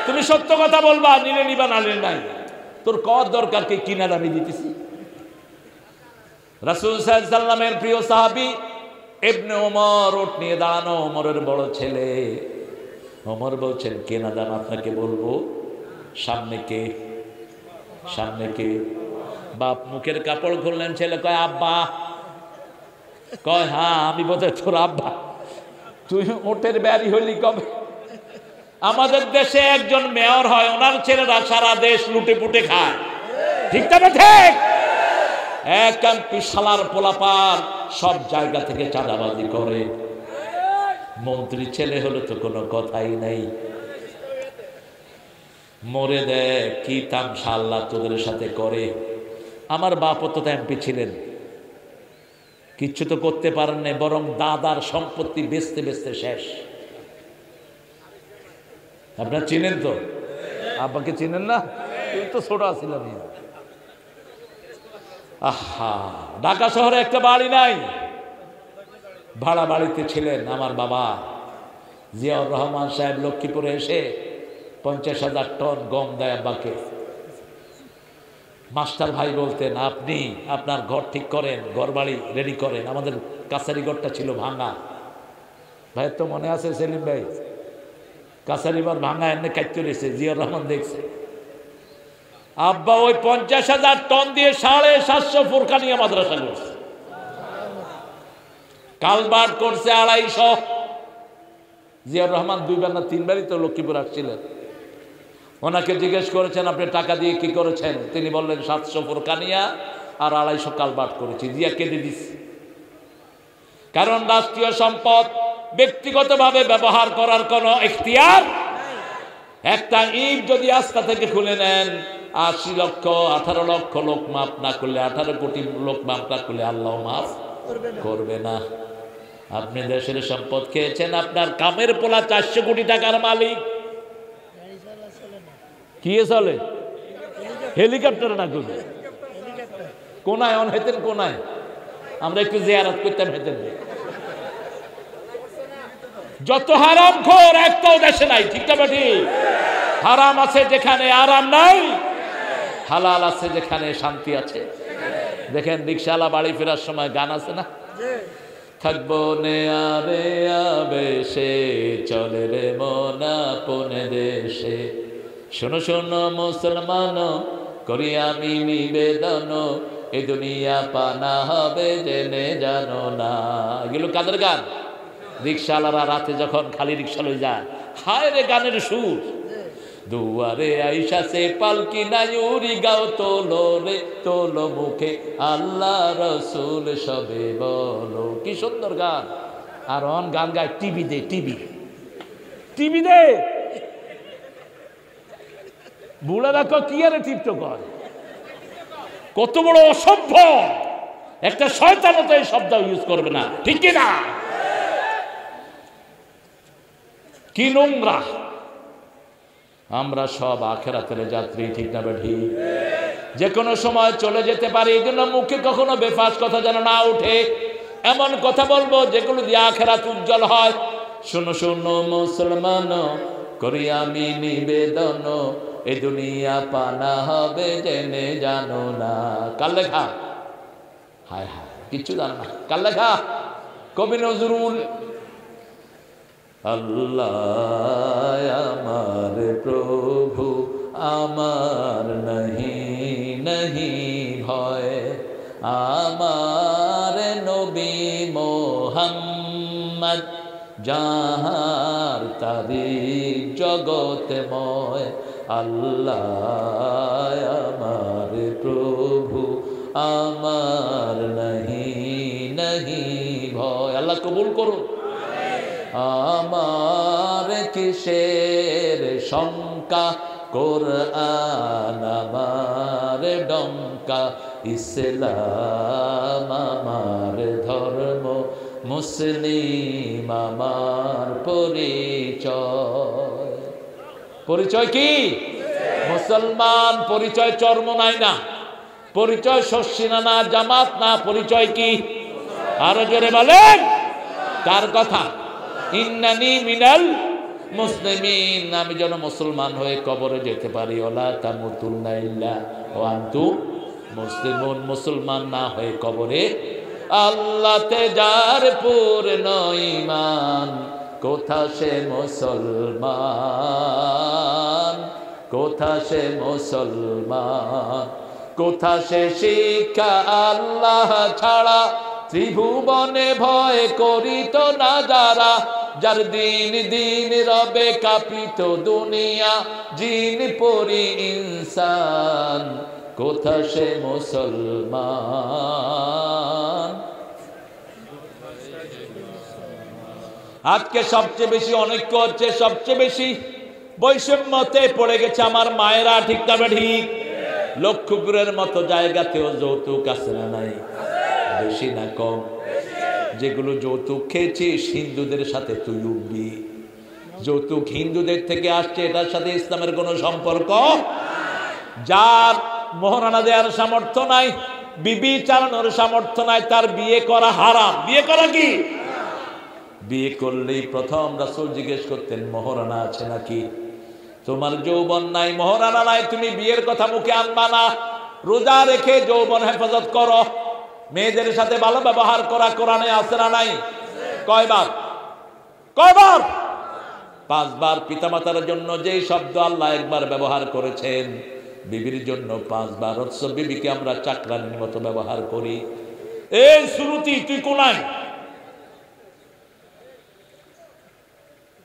তুমি সত্য কথা বলবা, নিলে নিবা, নালে নাই। তোর কর দরকার কি কিনা দামে দিতেছি। রাসূল সাল্লাল্লাহু আলাইহি সাল্লামের প্রিয় সাহাবী ইবনে ওমর উট নিয়ে দাঁড়ানো, ওমরের বড় ছেলে। ওমর বলছেন কেনা দাম আপনাকে বলবো। সামনে কে? সামনে কে? বাপ মুখের কাপড় খুললেন, ছেলে কয় আব্বা। কয় হ্যাঁ আমি বোধহয় তোর আব্বা। তুই ওটের ব্যারি হলি কবে? আমাদের দেশে একজন মেয়র হয়, ওনার ছেলেরা সারা দেশ লুটে পুটে খায়। ঠিক না ঠিক? এক এমপি শালার পোলাপার সব জায়গা থেকে চাঁদাবাজি করে। মন্ত্রী ছেলে হলে তো কোনো কথাই নাই। মরে দেয় কি তামসা আল্লাহ তোদের সাথে করে। আমার বাপও তো এমপি ছিলেন, কিচ্ছু তো করতে পারেন না, বরং দাদার সম্পত্তি বেচতে বেচতে শেষ। আপনার চিনেন তো? আব্বাকে চিনেন না? তুই তো ছোট ছিলাম। আহা, ঢাকা শহরে একটা বাড়ি নাই, ভাড়া বাড়িতে ছিলেন আমার বাবা জিয়াউর রহমান সাহেব। লক্ষ্মীপুরে এসে 50,000 টন গম দেয় আব্বাকে। মাস্টার ভাই বলতেন আপনি আপনার ঘর ঠিক করেন, ঘর বাড়ি রেডি করেন। আমাদের কাছারি ঘরটা ছিল ভাঙা। ভাইয়ের তো মনে আছে সেলিম ভাই, কাছারি ঘর ভাঙা এমনি কাটতে রয়েছে, জিয়াউর রহমান দেখছে। আব্বা ওই 50,000 টন দিয়ে 750 ফুরকানিয়া মাদ্রাসা করছে, কালবাট করছে 250। জিয়াউর রহমান 2বার না 3বারই তো লক্ষ্মীপুর আসছিলেন। ওনাকে জিজ্ঞেস করেছেন আপনি টাকা দিয়ে কি করেছেন? তিনি বললেন 700 ফুরকানিয়া আর 250 কালবাট করেছি। জিয়া কেঁদে দিচ্ছে। কারণ রাষ্ট্রীয় সম্পদ ব্যক্তিগতভাবে ব্যবহার করার কোনো এখতিয়ার। একটা ইট যদি আস্থা থেকে খুলে নেন, 80 লক্ষ 18 লক্ষ লোক মাফ না করলে, 18 কোটি লোক মাফ না করলে আল্লাহ মাফ করবে না। আপনি দেশের সম্পদ খেয়েছেন, আপনার কামের পোলা 400 কোটি টাকার মালিক। কি চলে? হেলিকপ্টার না করবে কোনায় অন হেতেন, কোনায় আমরা একটু জিয়ারত করতাম হেতেন। যত হারাম খোর একটাও দেশে নাই। ঠিক না ঠিক? হারাম আছে যেখানে আরাম নাই, হালাল আছে যেখানে শান্তি আছে। দেখেন রিকশাওয়ালা বাড়ি ফেরার সময় গান আছে না, থাকবো নেয়ারে আবেশে চলে রে মন আপন দেশে। শোনো শোনো মুসলমান, করি আমি নিবেদন, এই দুনিয়া পানা হবে জেনে জানো না। এগুলো কাদের গান? রিকশাওয়ালারা রাতে যখন খালি রিকশা লই যায়, হায় রে গানের সুর। দুয়ারে আইসা সে পালকি নাই উড়ি গাও তোলো রে তোলো মুখে আল্লাহ রসুল সবে বলো। কি সুন্দর গান। আর অন গান গায় টিভি দে, টিভি দে। বুড়া দেখো কি আরে টিপটো কর, কত বড় অসভ্য একটা শয়তানও তো এই শব্দ ইউজ করবে না, ঠিক কি না? কি নোংরা। আমরা সব আখেরাতের যাত্রী, ঠিক না বেঠি? যে কোনো সময় চলে যেতে পারি, এই জন্য মুখে কখনো বেফাস কথা যেন না উঠে। এমন কথা বলবো যেগুলো দিয়ে আখেরাত উজ্জ্বল হয়। শোনো শোনো মুসলমান, করি আমি নিবেদন, এই দুনিয়া পানা হবে জেনে জানো না। কার লেখা? হায় হায়, কিচ্ছু জানো না। কার লেখা? কবি নজরুল। আল্লাহ আমার প্রভু আমার নহি ভয়, আমার নবী মোহাম্মদ যাহার তারিখ জগতময়। আল্লাহ আমার প্রভু আমার নহি ভয়। আল্লাহ কবুল করুন। আমার কিসের শঙ্কা, কোরআন আমার ডঙ্কা, ইসলাম আমার ধর্ম, মুসলিম আমার পরিচয়। পরিচয় কি? মুসলমান। পরিচয় চর্ম নাই না, পরিচয় শস্যিনা না, জামাত না, পরিচয় কি? আরো জোরে বলেন। কার কথা? ইন্নানি মিনাল মুসলিমিন, আমি যেন মুসলমান হয়ে কবরে যেতে পারি। ওয়ালা তামুতুন্না ইল্লা ওয়া আনতুম মুসলিমুন, মুসলমান না হয়ে কবরে। আল্লাহতে যার পূর্ণ ঈমান, কোথা সে মুসলমান, কোথা সে মুসলমান, কোথা সে শিক্ষা আল্লাহ ছাড়া, ত্রিভুবনে ভয় করিত না যারা, যার দিন দিন রবে কাঁপিত দুনিয়া, জিন পরি ইনসান, কোথা সে মুসলমান। আজকে সবচেয়ে বেশি অনৈক্য হচ্ছে, সবচেয়ে বেশি বৈষম্যতে পড়ে গেছে আমার মায়েরা, ঠিক না ঠিক? লক্ষ্মীপুরের মতো জায়গাতেও যৌতুক আছে না নাই? বেশি না কম? যেগুলো যৌতুক খেয়েছিস হিন্দুদের সাথে তুই উঠবি। যৌতুক হিন্দুদের থেকে আসছে, এটার সাথে ইসলামের কোনো সম্পর্ক। যার মোহরানা দেওয়ার সামর্থ্য নাই, বিবি চালানোর সামর্থ্য নাই, তার বিয়ে করা হারাম। বিয়ে করা কি? বিয়ে করলেই প্রথম রাসূল জিজ্ঞেস করতেন মোহরানা আছে নাকি। তোমার যৌবন নাই, মোহরানা নাই, তুমি বিয়ের কথা মুখে আনবা না। রোজা রেখে যৌবন হেফাজত করো। মেয়েদের সাথে ভালো ব্যবহার করা কোরআনে আছে না নাই? কয়বার? 5 বার। পিতামাতার জন্য যে শব্দ আল্লাহ একবার ব্যবহার করেছেন, বিবির জন্য 5 বার। অথচ বিবিকে আমরা চাকরানির মতো ব্যবহার করি। এই সুরুতি, তুই কোনায়?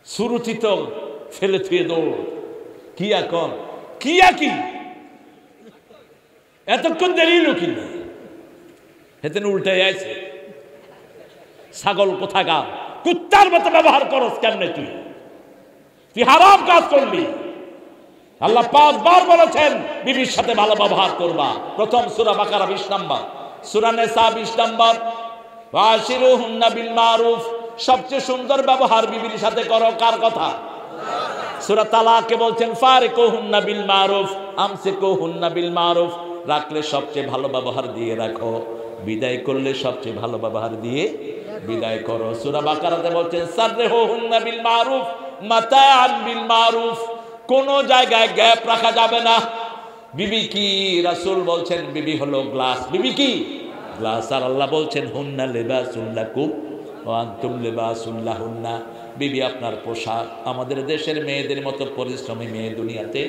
সুরুতি তো ফেলে থুয়ে দৌড়। কি এখন? কি এতক্ষণ দেরি হলো কি? হেতেন উল্টে আছে। ছাগল কোথাকার, কুত্তার মতো ব্যবহার করস কেমনে? তুই হারাম কাজ করলি। আল্লাহ 5 বার বলেছেন বিবির সাথে ভালো ব্যবহার করবা। প্রথম সূরা বাকারা 20 নম্বর, সূরা নিসা 20 নম্বর। ওয়াশিরুহুন্না বিল মারুফ, সবচেয়ে সুন্দর ব্যবহার বিবির সাথে করো। কার কথা? সূরা তালাকে বলছেন ফারিকুহুন্না বিল মারুফ, আমসিকুহুন্না বিল মারুফ। রাখলে সবচেয়ে ভালো ব্যবহার দিয়ে রাখো, বিদায় করলে সবচেয়ে ভালো ব্যবহার দিয়ে বিদায় করো। সূরা বাকারাতে বলছেন সাররিহুন্না বিল মারুফ মাতাআন বিল মারুফ, কোন জায়গায় গ্যাপ রাখা যাবে না। বিবি কি? রাসূল বলছেন বিবি হলো গ্লাস। বিবি কি? গ্লাস। আর আল্লাহ বলছেন হুন্না লিবাসুল লাকুম ওয়া আনতুম লিবাসুল লাহুন্না। বিবি আপনার পোশাক। আমাদের দেশের মেয়েদের মতো পরিশ্রমী মেয়ে দুনিয়াতে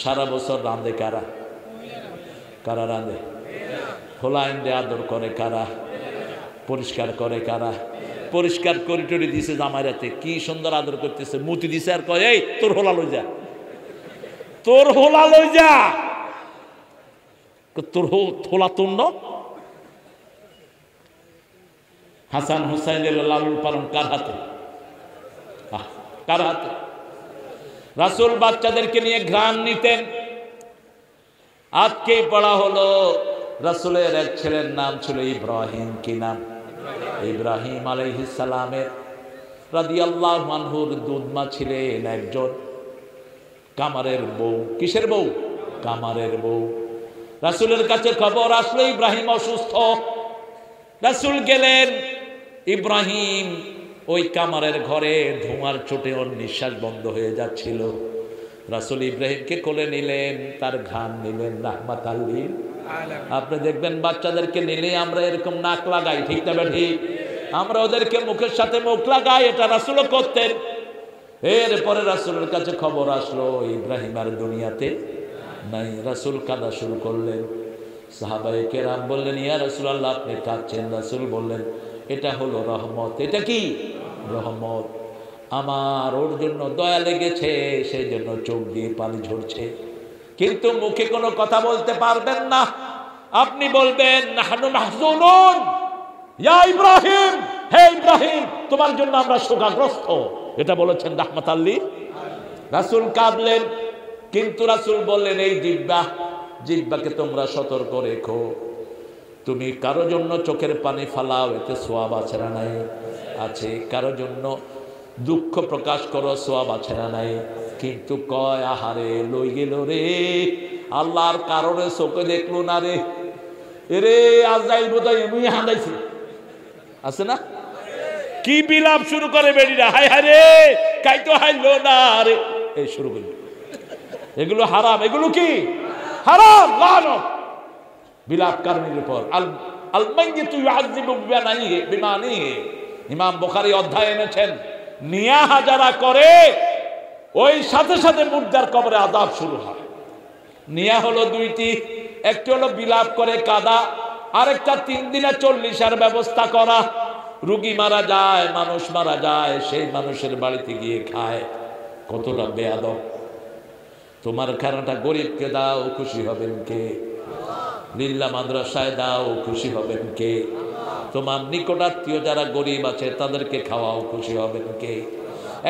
সারা বছর রাঁধে কারা? কারা রাঁধে? খোলাইন দিয়ে আদর করে কারা? পরিষ্কার করে কারা? পরিষ্কার করে টরি দিছে জামাইরাতে, কি সুন্দর আদর করতেছে, মুতি দিছে আর কয় এই তোর হোলা লই যা, তোর হোলা লই যা, তোর হোলা তোর ন। হাসান হুসাইনের লালন পালন কার হাতে? কার হাতে? রাসূল বাচ্চাদেরকে নিয়ে ঘ্রাণ নিতেন। আজকেই পড়া হলো রাসূলের এক ছেলের নাম ছিল ইব্রাহিম। কি নাম? ইব্রাহিম আলাইহিস সালামের রাদিয়াল্লাহু আনহুর দুধমা ছিলেন একজন কামারের বউ। কিসের বউ? কামারের বউ। রাসূলের কাছে খবর আসলো ইব্রাহিম অসুস্থ। রাসূল গেলেন। ইব্রাহিম ওই কামারের ঘরে ধোঁয়ার চোটে ওর নিঃশ্বাস বন্ধ হয়ে যাচ্ছিল। রাসূল ইব্রাহিমকে কোলে নিলেন, তার ঘাম নিলেন রাহমাতাল লিল আলামিন। আপনি দেখবেন বাচ্চাদেরকে নিলে আমরা এরকম নাক লাগাই, ঠিক না ঠিক? আমরা ওদেরকে মুখের সাথে মুখ লাগাই, এটা রাসূলও করতেন। এরপরে রাসূলের কাছে খবর আসলো ইব্রাহিম আর দুনিয়াতে নাই। রাসূল কাঁদা শুরু করলেন। সাহাবায়ে কেরাম বললেন ইয়া রাসূলুল্লাহ আপনি কাঁদছেন। রাসূল বললেন এটা হলো রহমত। এটা কি? রহমত। আমার ওর জন্য দয়া লেগেছে, সেই জন্য চোখ দিয়ে পানি ঝরছে, কিন্তু মুখে কোনো কথা বলতে পারবেন না। আপনি বলবেন নাহনু মাহজুনুন ইয়া ইব্রাহিম, হে ইব্রাহিম তোমার জন্য আমরা শোকাগ্রস্ত, এটা বলেছেন রাহমাতাল লিল। রাসূল কাঁদলেন, কিন্তু রাসূল বললেন এই জিহ্বাকে তোমরা সতর্ক রেখো। তুমি কারো জন্য চোখের পানি ফালাও, এতে সওয়াব আছে না নাই? আছে। কারো জন্য দুঃখ প্রকাশ করো, সওয়াব আছে না নাই? কিন্তু কয় আহারে লই গেল রে, আল্লাহর কারণে চোখে দেখলো না রে, এরে আজরাইল বোধহয় এমনি হাঁদাইছে, আছে না? কি বিলাপ শুরু করে বেড়িরা, হায় হায় রে কাই তো হাইলো না রে, এই শুরু করল। এগুলো হারাম। এগুলো কি? হারাম। লানত বিলাপ কারণের উপর। আল মাইয়িতু ইউআযযিবু বিমানিহি। ইমাম বুখারী অধ্যায় এনেছেন, নিয়াহা যারা করে ওই সাথে সাথে মুর্দার কবরে আযাব শুরু হয়। নিয়া হলো দুইটি, একটি হলো বিলাপ করে কাদা, আরেকটা 3 দিনে 40 ব্যবস্থা করা। রোগী মারা যায়, মানুষ মারা যায়, সেই মানুষের বাড়িতে গিয়ে খায়। কতটা বেয়াদব। তোমার খানাটা গরিবকে দাও, খুশি হবেন কে? লিল্লাহ মাদ্রাসায় দাও, খুশি হবেন কে? তোমার নিকটাত্মীয় যারা গরিব আছে তাদেরকে খাওয়াও, খুশি হবেন কে?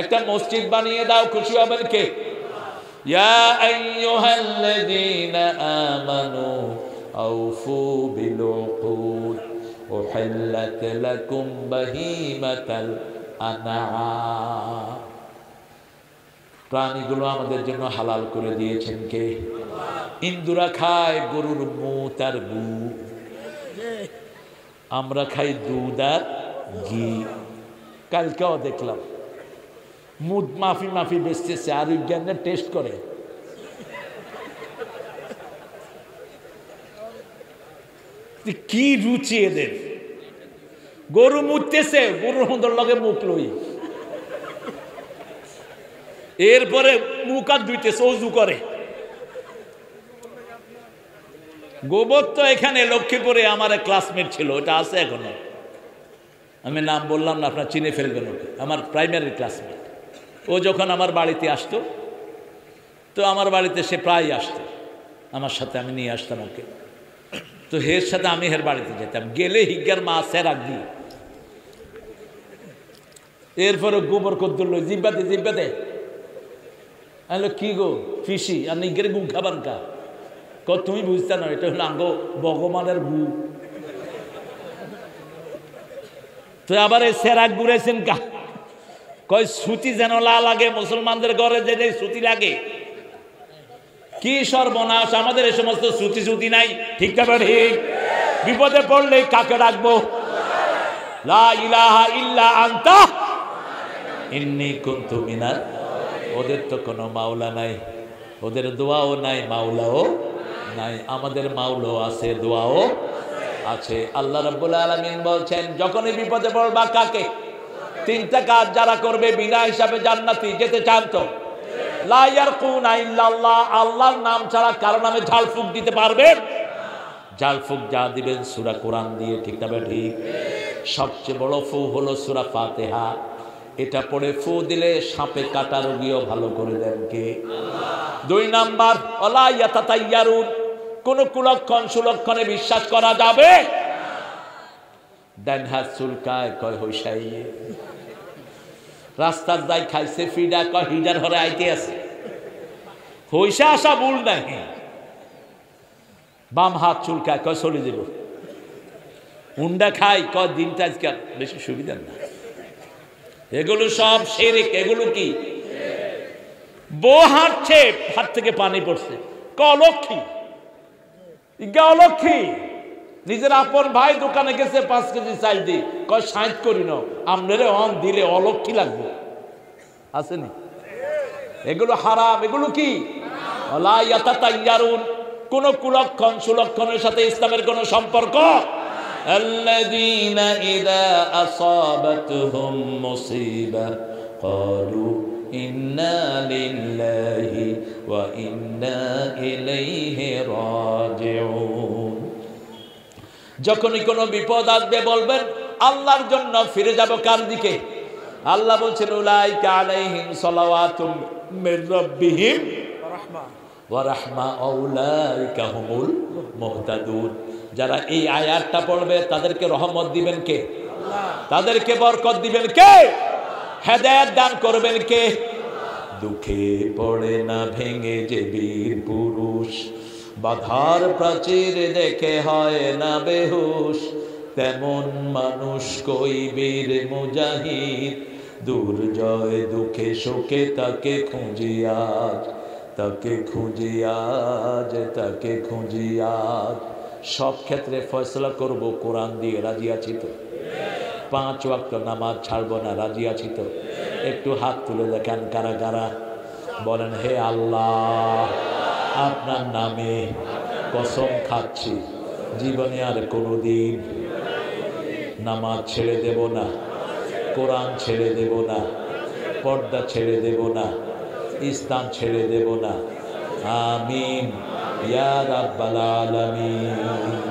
একটা মসজিদ বানিয়ে দাও, খুশি হবেন কে? ইয়া আইয়ুহাল্লাযীনা আমানু আউফু বিল উকুদ উহিল্লাত লাকুম বাহীমাতাল আনআম। প্রাণীগুলো আমাদের জন্য হালাল করে দিয়েছেন কে? ইন্দুরা খায় গরুর মুত আর গু, আমরা খাই দুধ আর ঘি। কালকেও দেখলাম মুদ মাফি মাফি বেচতেছে, আর বিজ্ঞানের টেস্ট করে। কি রুচি এদের! গরু মুততেছে, গরুর মধ্যে লগে মুখ লই, এরপরে মুখ আর ধুইতেছে, ওযু করে। গোবর তো এখানে লক্ষ্মীপুরে আমার এক ক্লাসমেট ছিল, ওটা আছে এখনো, আমি নাম বললাম না, আপনার চিনে ফেলবেন ওকে, আমার প্রাইমারি ক্লাসমেট। ও যখন আমার বাড়িতে আসতো, তো আমার বাড়িতে সে প্রায় আসতো আমার সাথে, আমি নিয়ে আসতাম ওকে। তো হের সাথে আমি হের বাড়িতে যেতাম, গেলে হিজ্ঞার মা সেরাক দিই। এরপরে গোবর কদ্দুর লই, জিব্বাতে জিব্বাতে আলো কি গো ফিসি, আর নিগের গু খাবার কা? তুমি বুঝতে না, এটা হলো আঙ্গ ভগবানের গু। তো আবার এই সেরাক ঘুরেছেন কা? কয় সুতি যেন লা লাগে, মুসলমানদের ঘরে যে সুতি লাগে। কি সর্বনাশ! আমাদের এই সমস্ত সুতি নাই, ঠিক না ঠিক? বিপদে পড়লে কাকে ডাকবো? লা ইলাহা ইল্লা আনতা ইন্নী কুনতু মিনাল ওদের তো কোনো মাওলা নাই, ওদের দোয়াও নাই, মাওলাও নাই। আমাদের মাওলাও আছে, দোয়াও আছে। আল্লাহ রাব্বুল আলামিন বলছেন, যখনই বিপদে পড়বা কাকে? তিনটা কাজ যারা করবে বিনা হিসাবে জান্নাতি যেতে চান তো? লা ইয়ারকুনা ইল্লাল্লাহ, আল্লাহর নাম ছাড়া কারো নামে ঝাড়ফুঁক দিতে পারবেন? ঝাড়ফুঁক যা দিবেন সূরা কোরআন দিয়ে, ঠিক না ঠিক? সবচেয়ে বড় ফু হলো সূরা ফাতিহা। এটা পড়ে ফু দিলে সাপে কাটা রোগীও ভালো করে দেন কে? দুই নাম্বার, ওয়ালা ইয়াতাতাইয়ারুন, কোন কুলক্ষণ সুলক্ষণে বিশ্বাস করা যাবে? ডান হাত চুলকায়, কয় হইসাই। রাস্তার দায় খাইছে ফিডা, কয় হিডার হরে আইতে আছে। হইসা আসা ভুল নাই। বাম হাত চুলকায়, কয় চলে যাব। উন্ডা খাই, কয় দিনটা আজকে বেশি সুবিধা না। এগুলো সব শিরক। এগুলো কি? বউ হাঁটছে, হাত থেকে পানি পড়ছে, অলক্ষী। অলক্ষী। নিজের আপন ভাই দোকানে গেছে 5 কেজি চাল দি, কয় 60 করি না, আমনের অন দিলে অলক্ষী লাগবে। আসেনি? এগুলো হারাম। এগুলো কি? ওয়ালা ইয়াতাতাইয়ারুন, কোন কুলক্ষণ সুলক্ষণের সাথে ইসলামের কোন সম্পর্ক। الذين إذا أصابتهم مصيبة قالوا إنا لله وإنا إليه راجعون। যখনই কোনো বিপদ আসবে বলবেন আল্লাহর জন্য ফিরে যাব। কার দিকে? আল্লাহ বলছেন, উলাইকা আলাইহিম সালাওয়াতুম মির রাব্বিহিম ওয়া রাহমা উলাইকা হুমুল মুহতাদুন। যারা এই আয়াতটা পড়বে তাদেরকে রহমত দিবেন কে? তাদেরকে বরকত দিবেন কে? হেদায়েত দান করবেন কে? দুঃখে পড়ে না ভেঙে যে বীর পুরুষ, বাধার প্রাচীর দেখে হয় না বেহুশ, তেমন মানুষ কই বীর মুজাহিদ, দুর্জয় দুঃখে শোকে তাকে খুঁজি আজ, তাকে খুঁজি আজ, তাকে খুঁজি আজ। সব ক্ষেত্রে ফয়সলা করব কোরআন দিয়ে। রাজি আছি তো? 5 ওয়াক্ত নামাজ ছাড়বো না। রাজি আছি তো? একটু হাত তুলে দেখেন কারা কারা বলেন, হে আল্লাহ, আপনার নামে কসম খাচ্ছি জীবনে আর কোনোদিন নামাজ ছেড়ে দেব না, কোরআন ছেড়ে দেব না, পর্দা ছেড়ে দেব না, ইসলাম ছেড়ে দেব না। আমিন ইয়া রাব্বাল আলামিন।